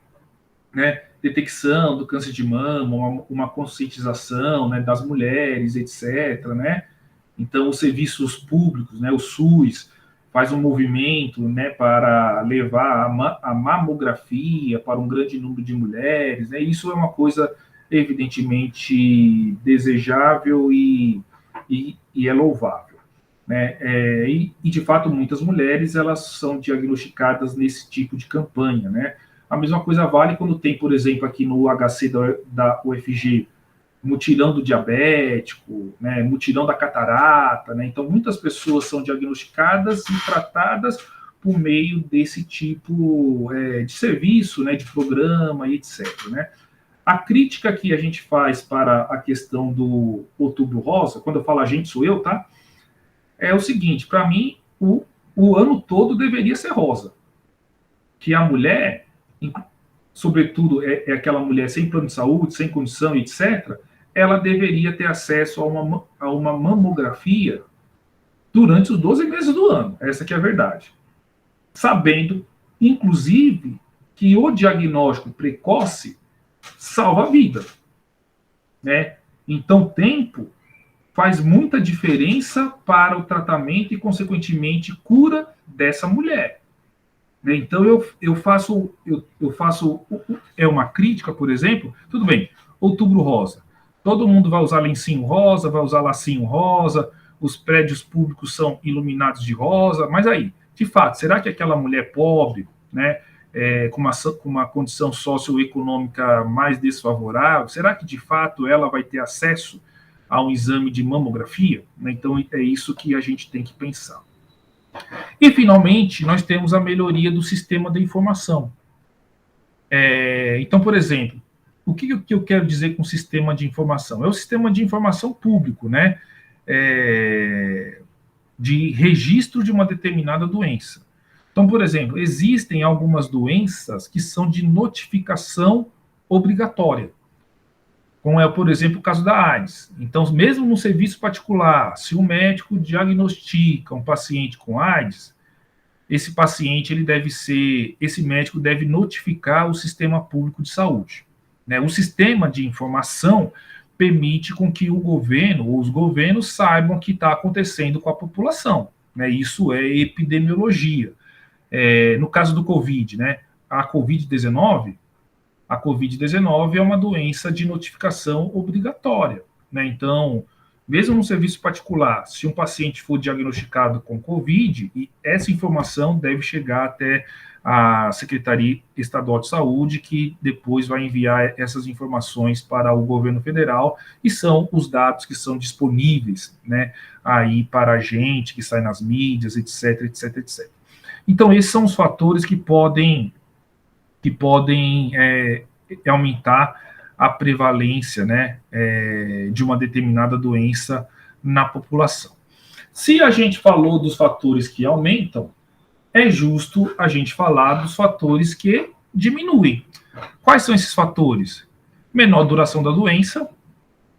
Né? Detecção do câncer de mama, uma conscientização, né, das mulheres, etc., né? Então, os serviços públicos, né, o SUS, faz um movimento, né, para levar a mamografia para um grande número de mulheres. Né? Isso é uma coisa evidentemente desejável e é louvável. Né? E, de fato, muitas mulheres elas são diagnosticadas nesse tipo de campanha. Né? A mesma coisa vale quando tem, por exemplo, aqui no HC da UFG, mutirão do diabético, né, mutirão da catarata, né? Então, muitas pessoas são diagnosticadas e tratadas por meio desse tipo de serviço, né, de programa e etc. Né? A crítica que a gente faz para a questão do Outubro Rosa, quando eu falo a gente, sou eu, tá? É o seguinte, para mim, o ano todo deveria ser rosa. Que a mulher, sobretudo aquela mulher sem plano de saúde, sem condição, etc., ela deveria ter acesso a uma mamografia durante os 12 meses do ano. Essa que é a verdade. Sabendo, inclusive, que o diagnóstico precoce salva a vida. Né? Então, tempo faz muita diferença para o tratamento e, consequentemente, cura dessa mulher. Então, eu faço uma crítica, por exemplo, tudo bem, Outubro Rosa. Todo mundo vai usar lencinho rosa, vai usar lacinho rosa, os prédios públicos são iluminados de rosa, mas aí, de fato, será que aquela mulher pobre, né, com uma condição socioeconômica mais desfavorável, será que de fato ela vai ter acesso a um exame de mamografia? Então, é isso que a gente tem que pensar. E, finalmente, nós temos a melhoria do sistema da informação. Então, por exemplo, o que eu quero dizer com sistema de informação? É o sistema de informação público, né? De registro de uma determinada doença. Então, por exemplo, existem algumas doenças que são de notificação obrigatória, como é, por exemplo, o caso da AIDS. Então, mesmo no serviço particular, se o médico diagnostica um paciente com AIDS, esse paciente, esse médico deve notificar o sistema público de saúde, né? O sistema de informação permite com que o governo ou os governos saibam o que está acontecendo com a população, né? Isso é epidemiologia. No caso do Covid, né? A Covid-19 é uma doença de notificação obrigatória, né? Então, mesmo no serviço particular, se um paciente for diagnosticado com Covid, essa informação deve chegar até a Secretaria Estadual de Saúde, que depois vai enviar essas informações para o governo federal, e são os dados que são disponíveis, né, aí para a gente, que sai nas mídias, etc, etc, etc. Então, esses são os fatores que podem aumentar a prevalência, né, de uma determinada doença na população. Se a gente falou dos fatores que aumentam, é justo a gente falar dos fatores que diminuem. Quais são esses fatores? Menor duração da doença,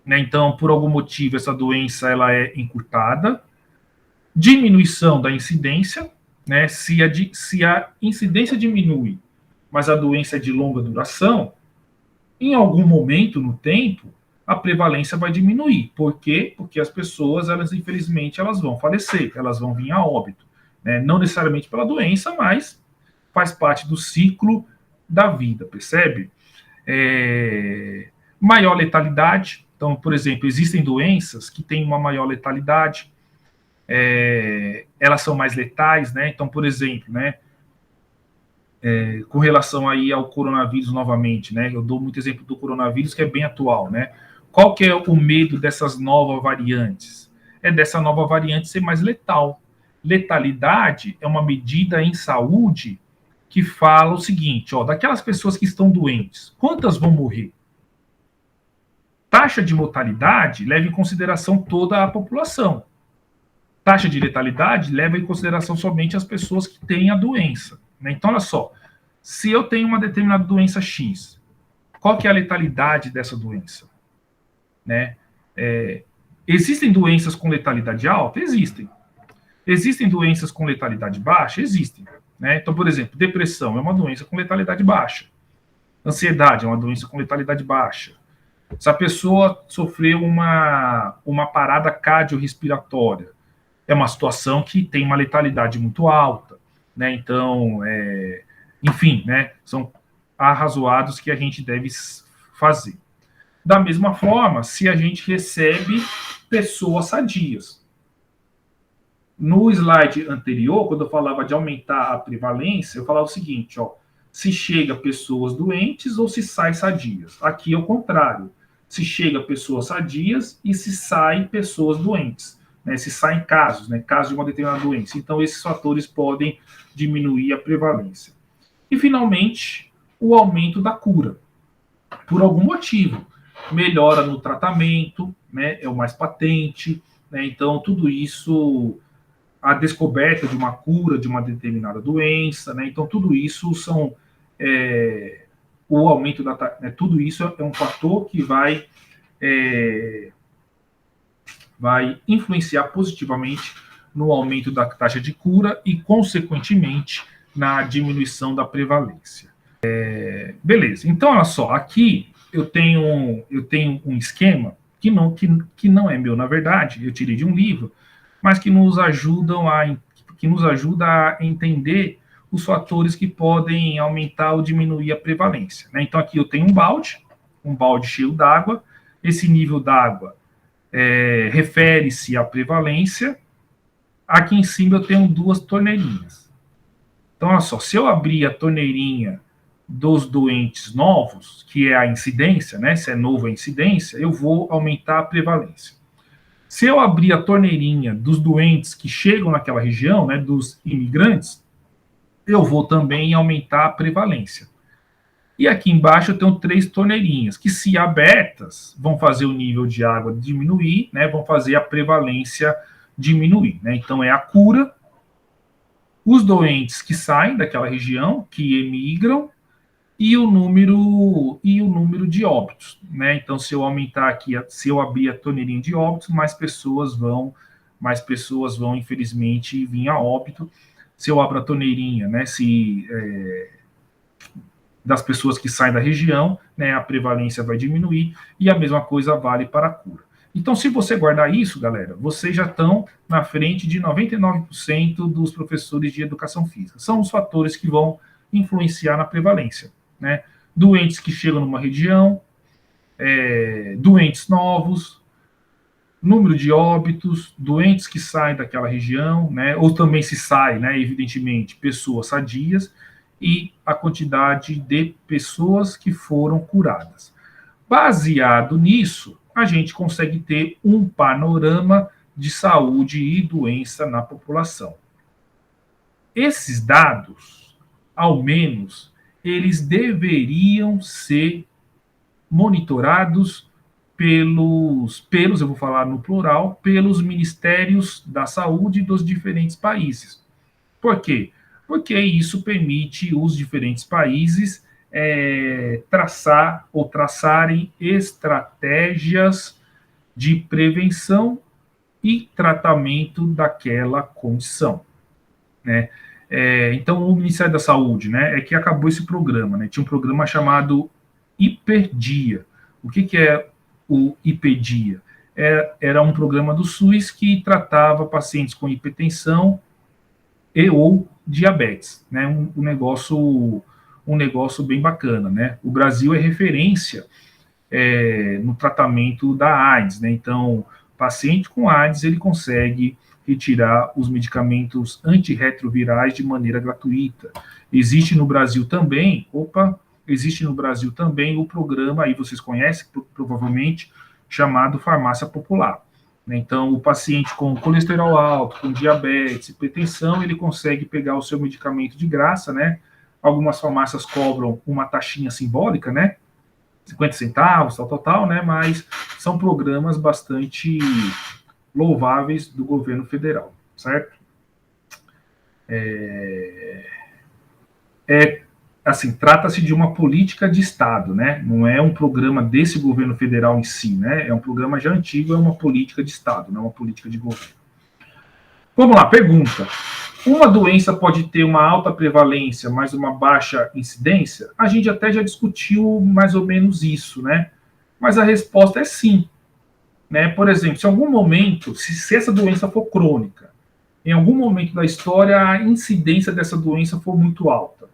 né? Então, por algum motivo, essa doença ela é encurtada. Diminuição da incidência, né? Se a incidência diminui, mas a doença é de longa duração, em algum momento no tempo, a prevalência vai diminuir. Por quê? Porque as pessoas, infelizmente, elas vão falecer, elas vão vir a óbito, né? Não necessariamente pela doença, mas faz parte do ciclo da vida, percebe? Maior letalidade. Então, por exemplo, existem doenças que têm uma maior letalidade, elas são mais letais, né? Então, por exemplo, né, com relação aí ao coronavírus novamente, né? Eu dou muito exemplo do coronavírus, que é bem atual, né? Qual que é o medo dessas novas variantes? É dessa nova variante ser mais letal. Letalidade é uma medida em saúde que fala o seguinte, ó, daquelas pessoas que estão doentes, quantas vão morrer? Taxa de mortalidade leva em consideração toda a população. Taxa de letalidade leva em consideração somente as pessoas que têm a doença, né? Então, olha só, se eu tenho uma determinada doença X, qual que é a letalidade dessa doença? Né? Existem doenças com letalidade alta? Existem. Existem doenças com letalidade baixa? Existem. Né? Então, por exemplo, depressão é uma doença com letalidade baixa. Ansiedade é uma doença com letalidade baixa. Se a pessoa sofreu uma parada cardiorrespiratória, é uma situação que tem uma letalidade muito alta, né? Então, enfim, né? São arrazoados que a gente deve fazer. Da mesma forma, se a gente recebe pessoas sadias. No slide anterior, quando eu falava de aumentar a prevalência, eu falava o seguinte, ó, se chega pessoas doentes ou se sai sadias. Aqui é o contrário. Se chega pessoas sadias e se sai pessoas doentes. Né, se saem casos, né, casos de uma determinada doença. Então, esses fatores podem diminuir a prevalência. E, finalmente, o aumento da cura. Por algum motivo. Melhora no tratamento, né, é o mais patente. Né, então, tudo isso, a descoberta de uma cura de uma determinada doença. Né, então, tudo isso são... o aumento da... Né, tudo isso é um fator que vai influenciar positivamente no aumento da taxa de cura e, consequentemente, na diminuição da prevalência. Beleza, então, olha só, aqui eu tenho um esquema que não é meu, na verdade, eu tirei de um livro, mas que nos ajuda a entender os fatores que podem aumentar ou diminuir a prevalência. Né? Então, aqui eu tenho um balde cheio d'água, esse nível d'água refere-se à prevalência. Aqui em cima eu tenho duas torneirinhas. Então, olha só, se eu abrir a torneirinha dos doentes novos, que é a incidência, né? Se é novo a incidência, eu vou aumentar a prevalência. Se eu abrir a torneirinha dos doentes que chegam naquela região, né, dos imigrantes, eu vou também aumentar a prevalência. E aqui embaixo eu tenho 3 torneirinhas, que se abertas, vão fazer o nível de água diminuir, né, vão fazer a prevalência diminuir. Né? Então é a cura, os doentes que saem daquela região, que emigram, e o número de óbitos. Né? Então, se eu aumentar aqui, se eu abrir a torneirinha de óbitos, mais pessoas vão, infelizmente, vir a óbito se eu abro a torneirinha, né, das pessoas que saem da região, né, a prevalência vai diminuir, e a mesma coisa vale para a cura. Então, se você guardar isso, galera, vocês já estão na frente de 99% dos professores de educação física. São os fatores que vão influenciar na prevalência, né? Doentes que chegam numa região, doentes novos, número de óbitos, doentes que saem daquela região, né? Ou também se sai, né? Evidentemente, pessoas sadias, e a quantidade de pessoas que foram curadas. Baseado nisso, a gente consegue ter um panorama de saúde e doença na população. Esses dados, ao menos, eles deveriam ser monitorados pelos, eu vou falar no plural, pelos ministérios da saúde dos diferentes países. Por quê? Porque isso permite os diferentes países traçarem estratégias de prevenção e tratamento daquela condição, né? Então, o Ministério da Saúde, né, é que acabou esse programa, né? Tinha um programa chamado Hiperdia. O que é o Hiperdia? Era um programa do SUS que tratava pacientes com hipertensão e ou diabetes, né? Um negócio bem bacana, né? O Brasil é referência no tratamento da AIDS, né? Então, paciente com AIDS, ele consegue retirar os medicamentos antirretrovirais de maneira gratuita. Existe no Brasil também o programa, aí vocês conhecem, provavelmente, chamado Farmácia Popular. Então, o paciente com colesterol alto, com diabetes, hipertensão, ele consegue pegar o seu medicamento de graça, né? Algumas farmácias cobram uma taxinha simbólica, né? 50 centavos, tal, né? Mas são programas bastante louváveis do governo federal, certo? Assim, trata-se de uma política de Estado, né? Não é um programa desse governo federal em si, né? É um programa já antigo, é uma política de Estado, não é uma política de governo. Vamos lá, pergunta. Uma doença pode ter uma alta prevalência, mas uma baixa incidência? A gente até já discutiu mais ou menos isso, né? Mas a resposta é sim. Né? Por exemplo, se em algum momento, se essa doença for crônica, em algum momento da história a incidência dessa doença for muito alta,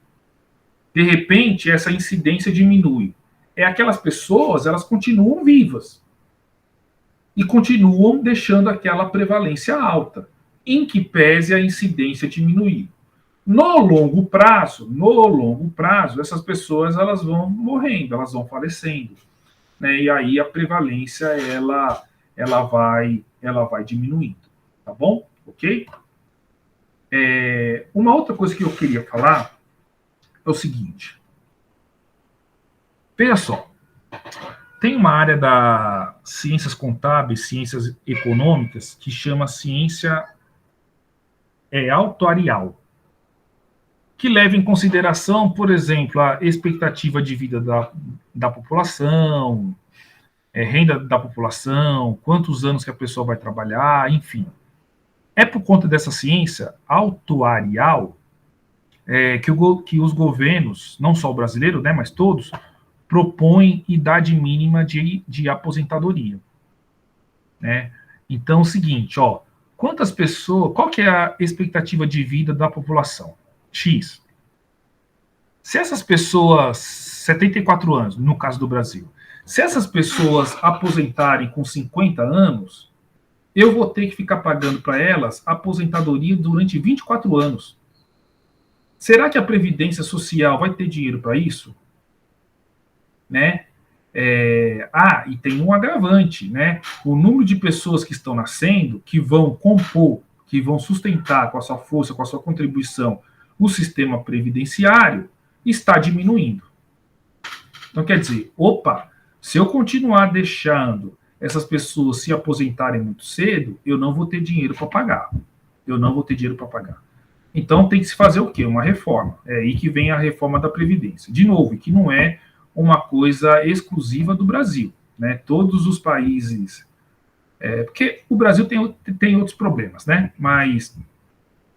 de repente essa incidência diminui. Aquelas pessoas, elas continuam vivas e continuam deixando aquela prevalência alta, em que pese a incidência diminuir. No longo prazo, essas pessoas elas vão morrendo, elas vão falecendo, né? E aí a prevalência ela vai diminuindo, tá bom? Ok? Uma outra coisa que eu queria falar é o seguinte. Veja só, tem uma área da ciências contábeis, ciências econômicas, que chama ciência autuarial, que leva em consideração, por exemplo, a expectativa de vida da população, renda da população, quantos anos que a pessoa vai trabalhar, enfim. É por conta dessa ciência autuarial que os governos, não só o brasileiro, né, mas todos, propõem idade mínima de aposentadoria, né? Então, é o seguinte, ó, quantas pessoas, qual que é a expectativa de vida da população? X. Se essas pessoas, 74 anos, no caso do Brasil, se essas pessoas aposentarem com 50 anos, eu vou ter que ficar pagando para elas aposentadoria durante 24 anos. Será que a Previdência Social vai ter dinheiro para isso? Né? E tem um agravante, né? O número de pessoas que estão nascendo, que vão compor, que vão sustentar com a sua força, com a sua contribuição, o sistema previdenciário, está diminuindo. Então, quer dizer, se eu continuar deixando essas pessoas se aposentarem muito cedo, eu não vou ter dinheiro para pagar. Então, tem que se fazer o quê? Uma reforma. É aí que vem a reforma da Previdência. De novo, que não é uma coisa exclusiva do Brasil, né? Todos os países... porque o Brasil tem outros problemas, né? Mas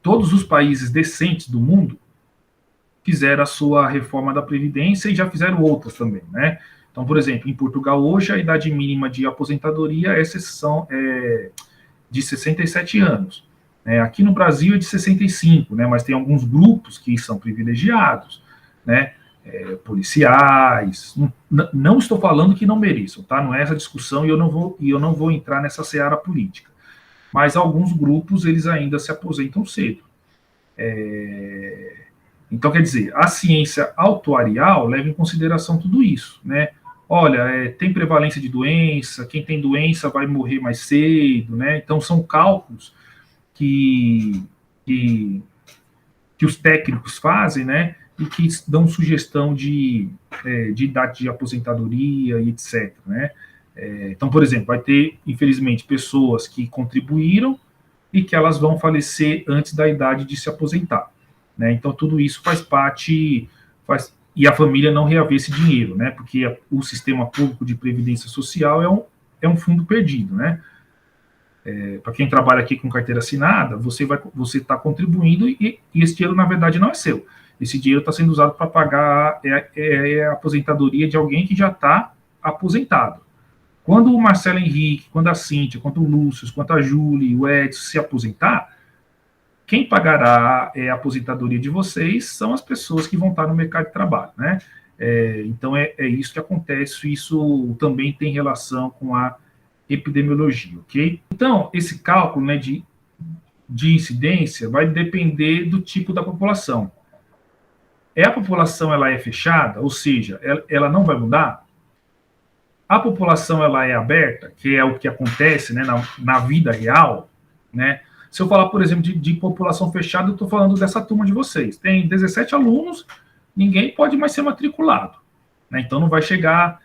todos os países decentes do mundo fizeram a sua reforma da Previdência e já fizeram outras também, né? Então, por exemplo, em Portugal hoje a idade mínima de aposentadoria é de 67 anos. Aqui no Brasil é de 65, né? Mas tem alguns grupos que são privilegiados, né? Policiais. Não estou falando que não mereçam, tá? Não é essa discussão e eu não vou entrar nessa seara política. Mas alguns grupos eles ainda se aposentam cedo. Então, quer dizer, a ciência atuarial leva em consideração tudo isso, né? Olha, tem prevalência de doença, quem tem doença vai morrer mais cedo, né? Então, são cálculos que os técnicos fazem, né? E que dão sugestão de idade de aposentadoria e etc, né? Então, por exemplo, vai ter, infelizmente, pessoas que contribuíram e que elas vão falecer antes da idade de se aposentar, né? Então, tudo isso faz parte, e a família não reaver esse dinheiro, né? Porque o sistema público de previdência social é um fundo perdido, né? Para quem trabalha aqui com carteira assinada, você está contribuindo e esse dinheiro, na verdade, não é seu. Esse dinheiro está sendo usado para pagar a aposentadoria de alguém que já está aposentado. Quando o Marcelo Henrique, quando a Cíntia, quando o Lúcio, quando a Júlia, o Edson se aposentar, quem pagará a aposentadoria de vocês são as pessoas que vão estar no mercado de trabalho, né? Então, é isso que acontece, isso também tem relação com a epidemiologia, ok? Então, esse cálculo, né, de incidência vai depender do tipo da população. A população ela é fechada, ou seja, ela não vai mudar? A população ela é aberta, que é o que acontece, né, na vida real, né? Se eu falar, por exemplo, de população fechada, eu estou falando dessa turma de vocês. Tem 17 alunos, ninguém pode mais ser matriculado, né? Então não vai chegar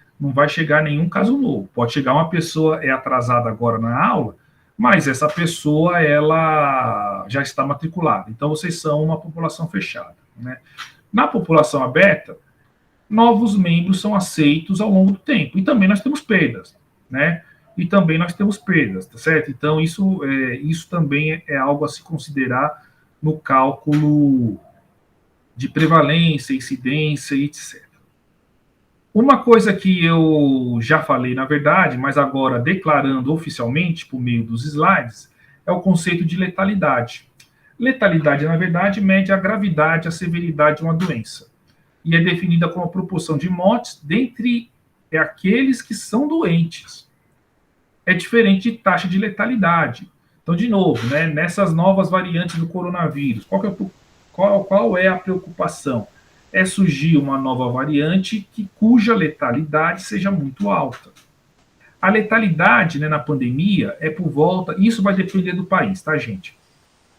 nenhum caso novo. Pode chegar uma pessoa atrasada agora na aula, mas essa pessoa ela já está matriculada. Então vocês são uma população fechada, né? Na população aberta, novos membros são aceitos ao longo do tempo. E também nós temos perdas, né? Tá certo? Então, isso também é algo a se considerar no cálculo de prevalência, incidência e etc. Uma coisa que eu já falei, na verdade, mas agora declarando oficialmente por meio dos slides, é o conceito de letalidade. Letalidade, na verdade, mede a gravidade, a severidade de uma doença. E é definida como a proporção de mortes dentre aqueles que são doentes. É diferente de taxa de letalidade. Então, de novo, né, nessas novas variantes do coronavírus, qual é a preocupação? É surgir uma nova variante cuja letalidade seja muito alta. A letalidade, né, na pandemia é por volta, isso vai depender do país, tá, gente?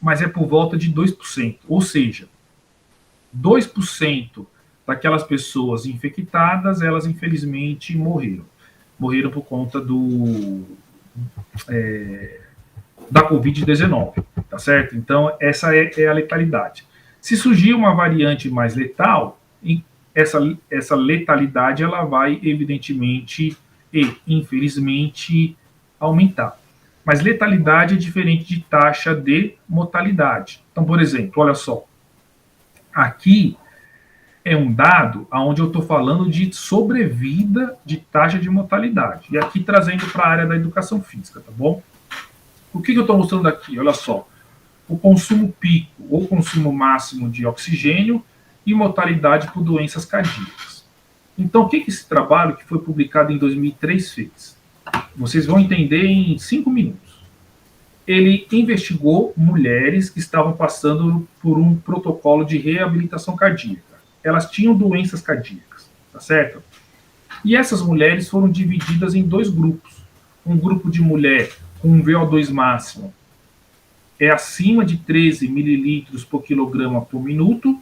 Mas é por volta de 2%, ou seja, 2% daquelas pessoas infectadas, elas infelizmente morreram. Morreram por conta da Covid-19, tá certo? Então, essa é a letalidade. Se surgir uma variante mais letal, essa letalidade ela vai, evidentemente e infelizmente, aumentar. Mas letalidade é diferente de taxa de mortalidade. Então, por exemplo, olha só, aqui é um dado onde eu estou falando de sobrevida de taxa de mortalidade. E aqui trazendo para a área da educação física, tá bom? O que eu estou mostrando aqui? Olha só, o consumo pico ou consumo máximo de oxigênio e mortalidade por doenças cardíacas. Então, o que esse trabalho que foi publicado em 2003 fez? Vocês vão entender em 5 minutos. Ele investigou mulheres que estavam passando por um protocolo de reabilitação cardíaca. Elas tinham doenças cardíacas, tá certo? E essas mulheres foram divididas em 2 grupos. Um grupo de mulher com um VO2 máximo acima de 13 mililitros por quilograma por minuto,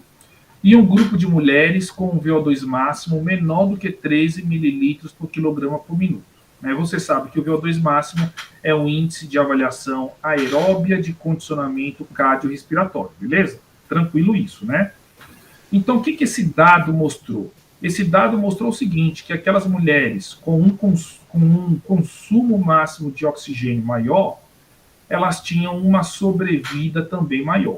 e um grupo de mulheres com um VO2 máximo menor do que 13 mililitros por quilograma por minuto. Você sabe que o VO2 máximo é um índice de avaliação aeróbia de condicionamento cardiorrespiratório, beleza? Tranquilo isso, né? Então, o que esse dado mostrou? Esse dado mostrou o seguinte, que aquelas mulheres com um consumo máximo de oxigênio maior, elas tinham uma sobrevida também maior.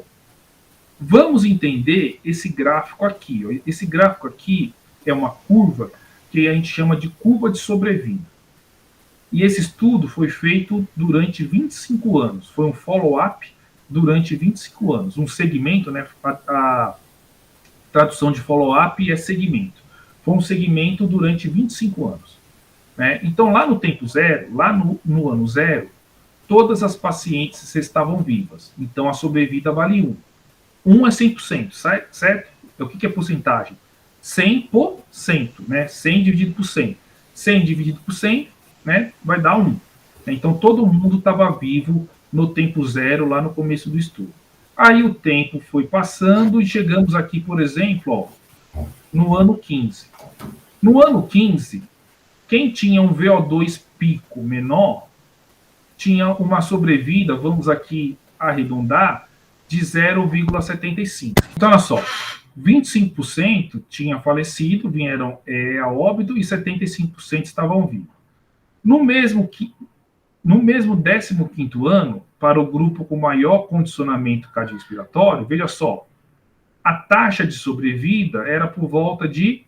Vamos entender esse gráfico aqui. Ó. Esse gráfico aqui é uma curva que a gente chama de curva de sobrevida. E esse estudo foi feito durante 25 anos. Foi um follow-up durante 25 anos. Um segmento, né? A tradução de follow-up é segmento. Foi um segmento durante 25 anos. Né? Então, lá no tempo zero, lá no ano zero, todas as pacientes estavam vivas. Então, a sobrevida vale 1. 1 é 100%, certo? O que é porcentagem? 100%, né? 100 dividido por 100. 100 dividido por 100, né? Vai dar 1. Então, todo mundo estava vivo no tempo zero, lá no começo do estudo. Aí o tempo foi passando e chegamos aqui, por exemplo, ó, no ano 15. No ano 15, quem tinha um VO2 pico menor tinha uma sobrevida, vamos aqui arredondar, de 0,75. Então, olha só, 25% tinha falecido, vieram a óbito, e 75% estavam vivos. No mesmo 15º ano, para o grupo com maior condicionamento cardiorrespiratório, veja só, a taxa de sobrevida era por volta de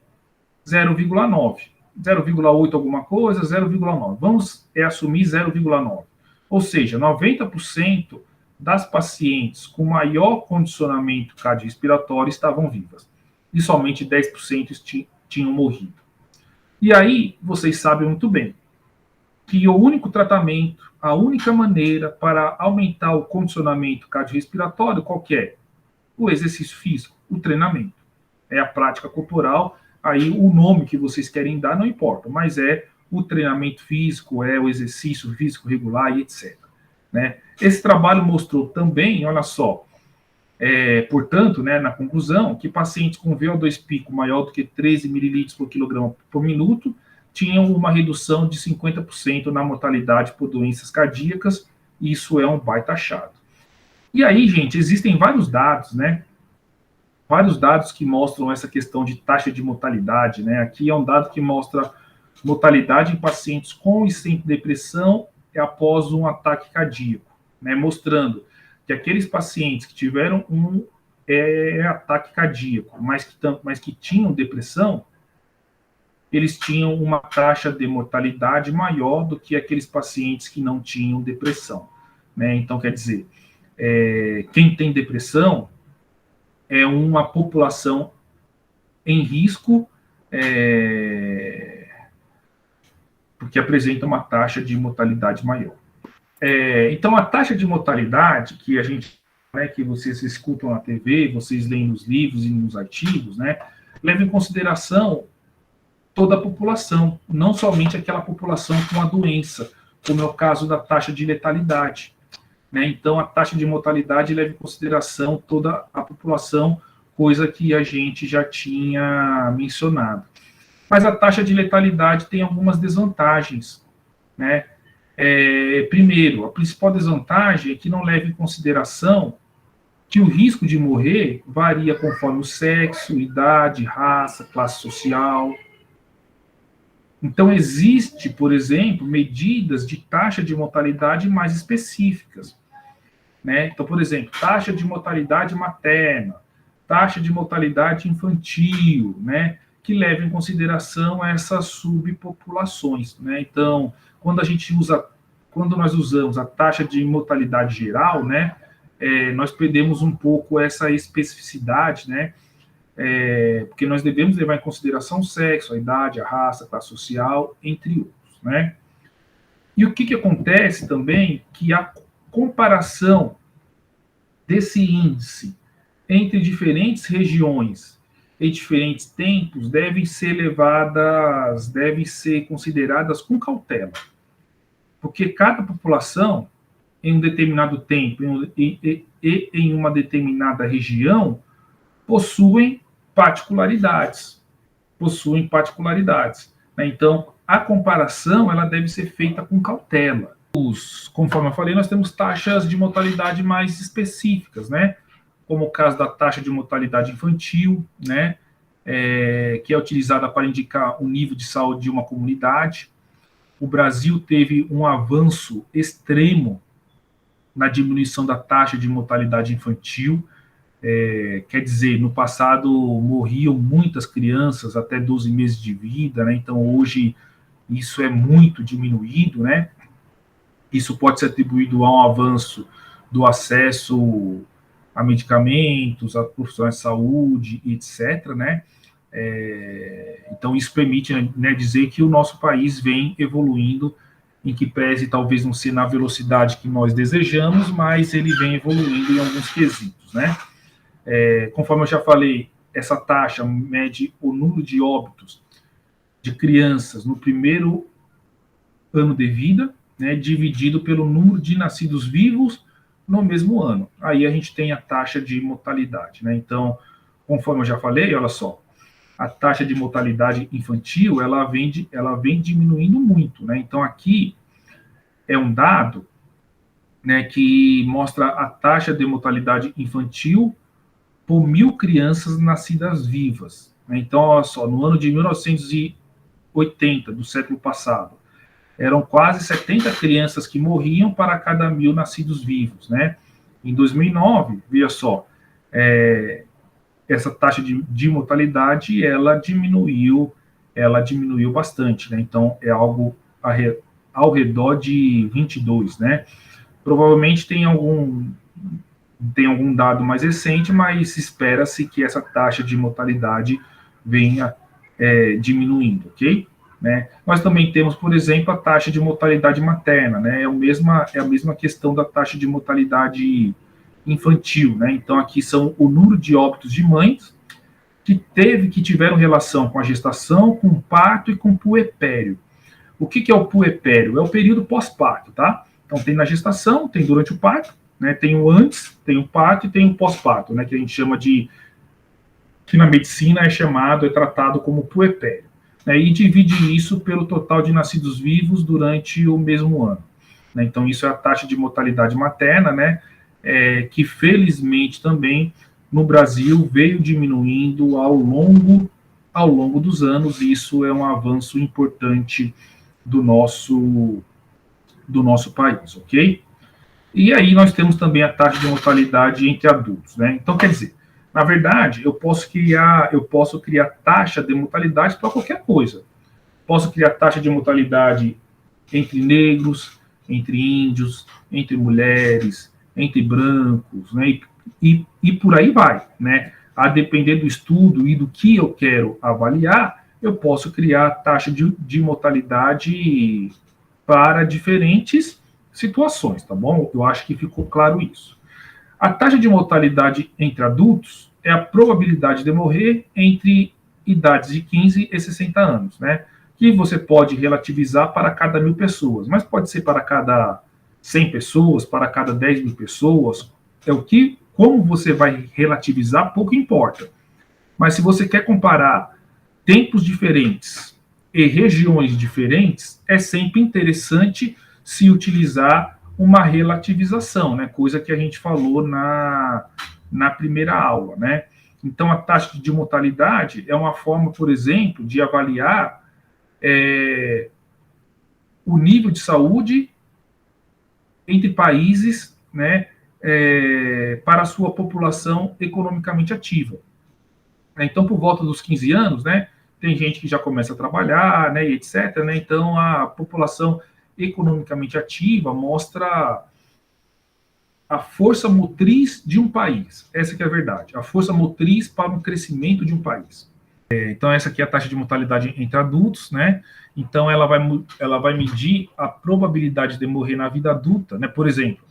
0,9. 0,8 alguma coisa, 0,9. Vamos assumir 0,9. Ou seja, 90% das pacientes com maior condicionamento cardiorrespiratório estavam vivas. E somente 10% tinham morrido. E aí, vocês sabem muito bem que o único tratamento, a única maneira para aumentar o condicionamento cardiorrespiratório, qual que é? O exercício físico, o treinamento. É a prática corporal, aí o nome que vocês querem dar não importa, mas é o treinamento físico, é o exercício físico regular e etc. Né? Esse trabalho mostrou também, olha só, portanto, né, na conclusão, que pacientes com VO2 pico maior do que 13 mililitros por quilograma por minuto tinham uma redução de 50% na mortalidade por doenças cardíacas, e isso é um baita achado. E aí, gente, existem vários dados, né? Vários dados que mostram essa questão de taxa de mortalidade, né? Aqui é um dado que mostra mortalidade em pacientes com e sem depressão após um ataque cardíaco, né? Mostrando que aqueles pacientes que tiveram um ataque cardíaco, mas que tinham depressão, eles tinham uma taxa de mortalidade maior do que aqueles pacientes que não tinham depressão, né? Então, quer dizer, quem tem depressão é uma população em risco, porque apresenta uma taxa de mortalidade maior. Então, a taxa de mortalidade que a gente, né, que vocês escutam na TV, vocês leem nos livros e nos artigos, né, leva em consideração toda a população, não somente aquela população com a doença, como é o caso da taxa de letalidade. Né? Então, a taxa de mortalidade leva em consideração toda a população, coisa que a gente já tinha mencionado. Mas a taxa de letalidade tem algumas desvantagens. Né? Primeiro, a principal desvantagem é que não leva em consideração que o risco de morrer varia conforme o sexo, idade, raça, classe social. Então, existe, por exemplo, medidas de taxa de mortalidade mais específicas. Né? Então, por exemplo, taxa de mortalidade materna, taxa de mortalidade infantil, né? Que leva em consideração essas subpopulações. Né? Então, quando nós usamos a taxa de mortalidade geral, né? Nós perdemos um pouco essa especificidade, né? Porque nós devemos levar em consideração o sexo, a idade, a raça, a classe social, entre outros, né? E o que acontece também, que a comparação desse índice entre diferentes regiões e diferentes tempos devem ser consideradas com cautela, porque cada população, em um determinado tempo e em uma determinada região, possuem particularidades. Né? Então, a comparação ela deve ser feita com cautela. Conforme eu falei, nós temos taxas de mortalidade mais específicas, né? Como o caso da taxa de mortalidade infantil, né? Que é utilizada para indicar o nível de saúde de uma comunidade. O Brasil teve um avanço extremo na diminuição da taxa de mortalidade infantil. Quer dizer, no passado morriam muitas crianças até 12 meses de vida, né? Então hoje isso é muito diminuído, né? Isso pode ser atribuído a um avanço do acesso a medicamentos, a profissionais de saúde, etc., né? Então isso permite, né, dizer que o nosso país vem evoluindo, em que pese talvez não ser na velocidade que nós desejamos, mas ele vem evoluindo em alguns quesitos, né? Conforme eu já falei, essa taxa mede o número de óbitos de crianças no primeiro ano de vida, né, dividido pelo número de nascidos vivos no mesmo ano. Aí a gente tem a taxa de mortalidade, né? Então, conforme eu já falei, olha só, a taxa de mortalidade infantil ela vem diminuindo muito, né? Então aqui é um dado, né, que mostra a taxa de mortalidade infantil por 1.000 crianças nascidas vivas, né? Então, olha só, no ano de 1980 do século passado, eram quase 70 crianças que morriam para cada 1.000 nascidos vivos, né? Em 2009, veja só, essa taxa de mortalidade ela diminuiu bastante, né? Então é algo ao redor de 22, né? Provavelmente tem algum dado mais recente, mas espera-se que essa taxa de mortalidade venha diminuindo, ok? Né? Nós também temos, por exemplo, a taxa de mortalidade materna, né? É a mesma questão da taxa de mortalidade infantil, né? Então aqui são o número de óbitos de mães que tiveram relação com a gestação, com o parto e com o puerpério. O que é o puerpério? É o período pós-parto, tá? Então tem na gestação, tem durante o parto, né? Tem o antes, tem o parto e tem o pós-parto, né? Que a gente chama de, que na medicina é tratado como puerpério. Né? E divide isso pelo total de nascidos vivos durante o mesmo ano. Né? Então isso é a taxa de mortalidade materna, né? Que felizmente também no Brasil veio diminuindo ao longo dos anos, e isso é um avanço importante do nosso país, ok? E aí nós temos também a taxa de mortalidade entre adultos, né? Então, quer dizer, na verdade, eu posso criar taxa de mortalidade para qualquer coisa. Posso criar taxa de mortalidade entre negros, entre índios, entre mulheres, entre brancos, né? E por aí vai, né? A depender do estudo e do que eu quero avaliar, eu posso criar taxa de mortalidade para diferentes situações, tá bom? Eu acho que ficou claro isso. A taxa de mortalidade entre adultos é a probabilidade de morrer entre idades de 15 e 60 anos, né? Que você pode relativizar para cada 1.000 pessoas, mas pode ser para cada 100 pessoas, para cada 10.000 pessoas. Como você vai relativizar, pouco importa. Mas se você quer comparar tempos diferentes e regiões diferentes, é sempre interessante se utilizar uma relativização, né? Coisa que a gente falou na primeira aula, né? Então, a taxa de mortalidade é uma forma, por exemplo, de avaliar o nível de saúde entre países, né, para a sua população economicamente ativa. Então, por volta dos 15 anos, né, tem gente que já começa a trabalhar, né, e etc. Né, então, a população economicamente ativa mostra a força motriz de um país. Essa que é a verdade. A força motriz para o crescimento de um país. Então, essa aqui é a taxa de mortalidade entre adultos, né? Então, ela vai medir a probabilidade de morrer na vida adulta, né? Por exemplo,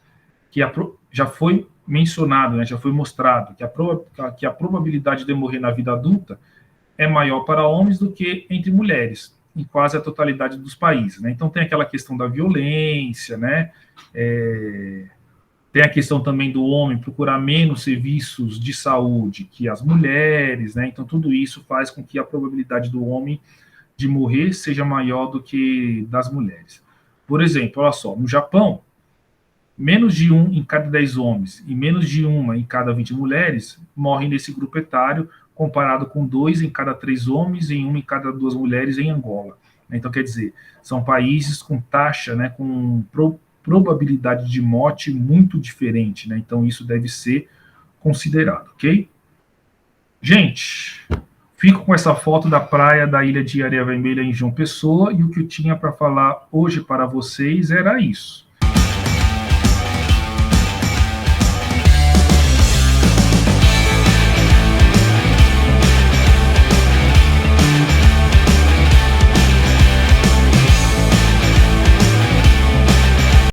já foi mencionado, né? Já foi mostrado que a probabilidade de morrer na vida adulta é maior para homens do que entre mulheres, em quase a totalidade dos países, né? Então, tem aquela questão da violência, né? Tem a questão também do homem procurar menos serviços de saúde que as mulheres, né? Então, tudo isso faz com que a probabilidade do homem de morrer seja maior do que das mulheres. Por exemplo, olha só, no Japão, menos de 1 em cada 10 homens e menos de 1 em cada 20 mulheres morrem nesse grupo etário, comparado com 2 em cada 3 homens e 1 em cada 2 mulheres em Angola. Então, quer dizer, são países com taxa, né, com probabilidade de morte muito diferente, né? Então, isso deve ser considerado, ok? Gente, fico com essa foto da praia da ilha de Areia Vermelha em João Pessoa, e o que eu tinha para falar hoje para vocês era isso.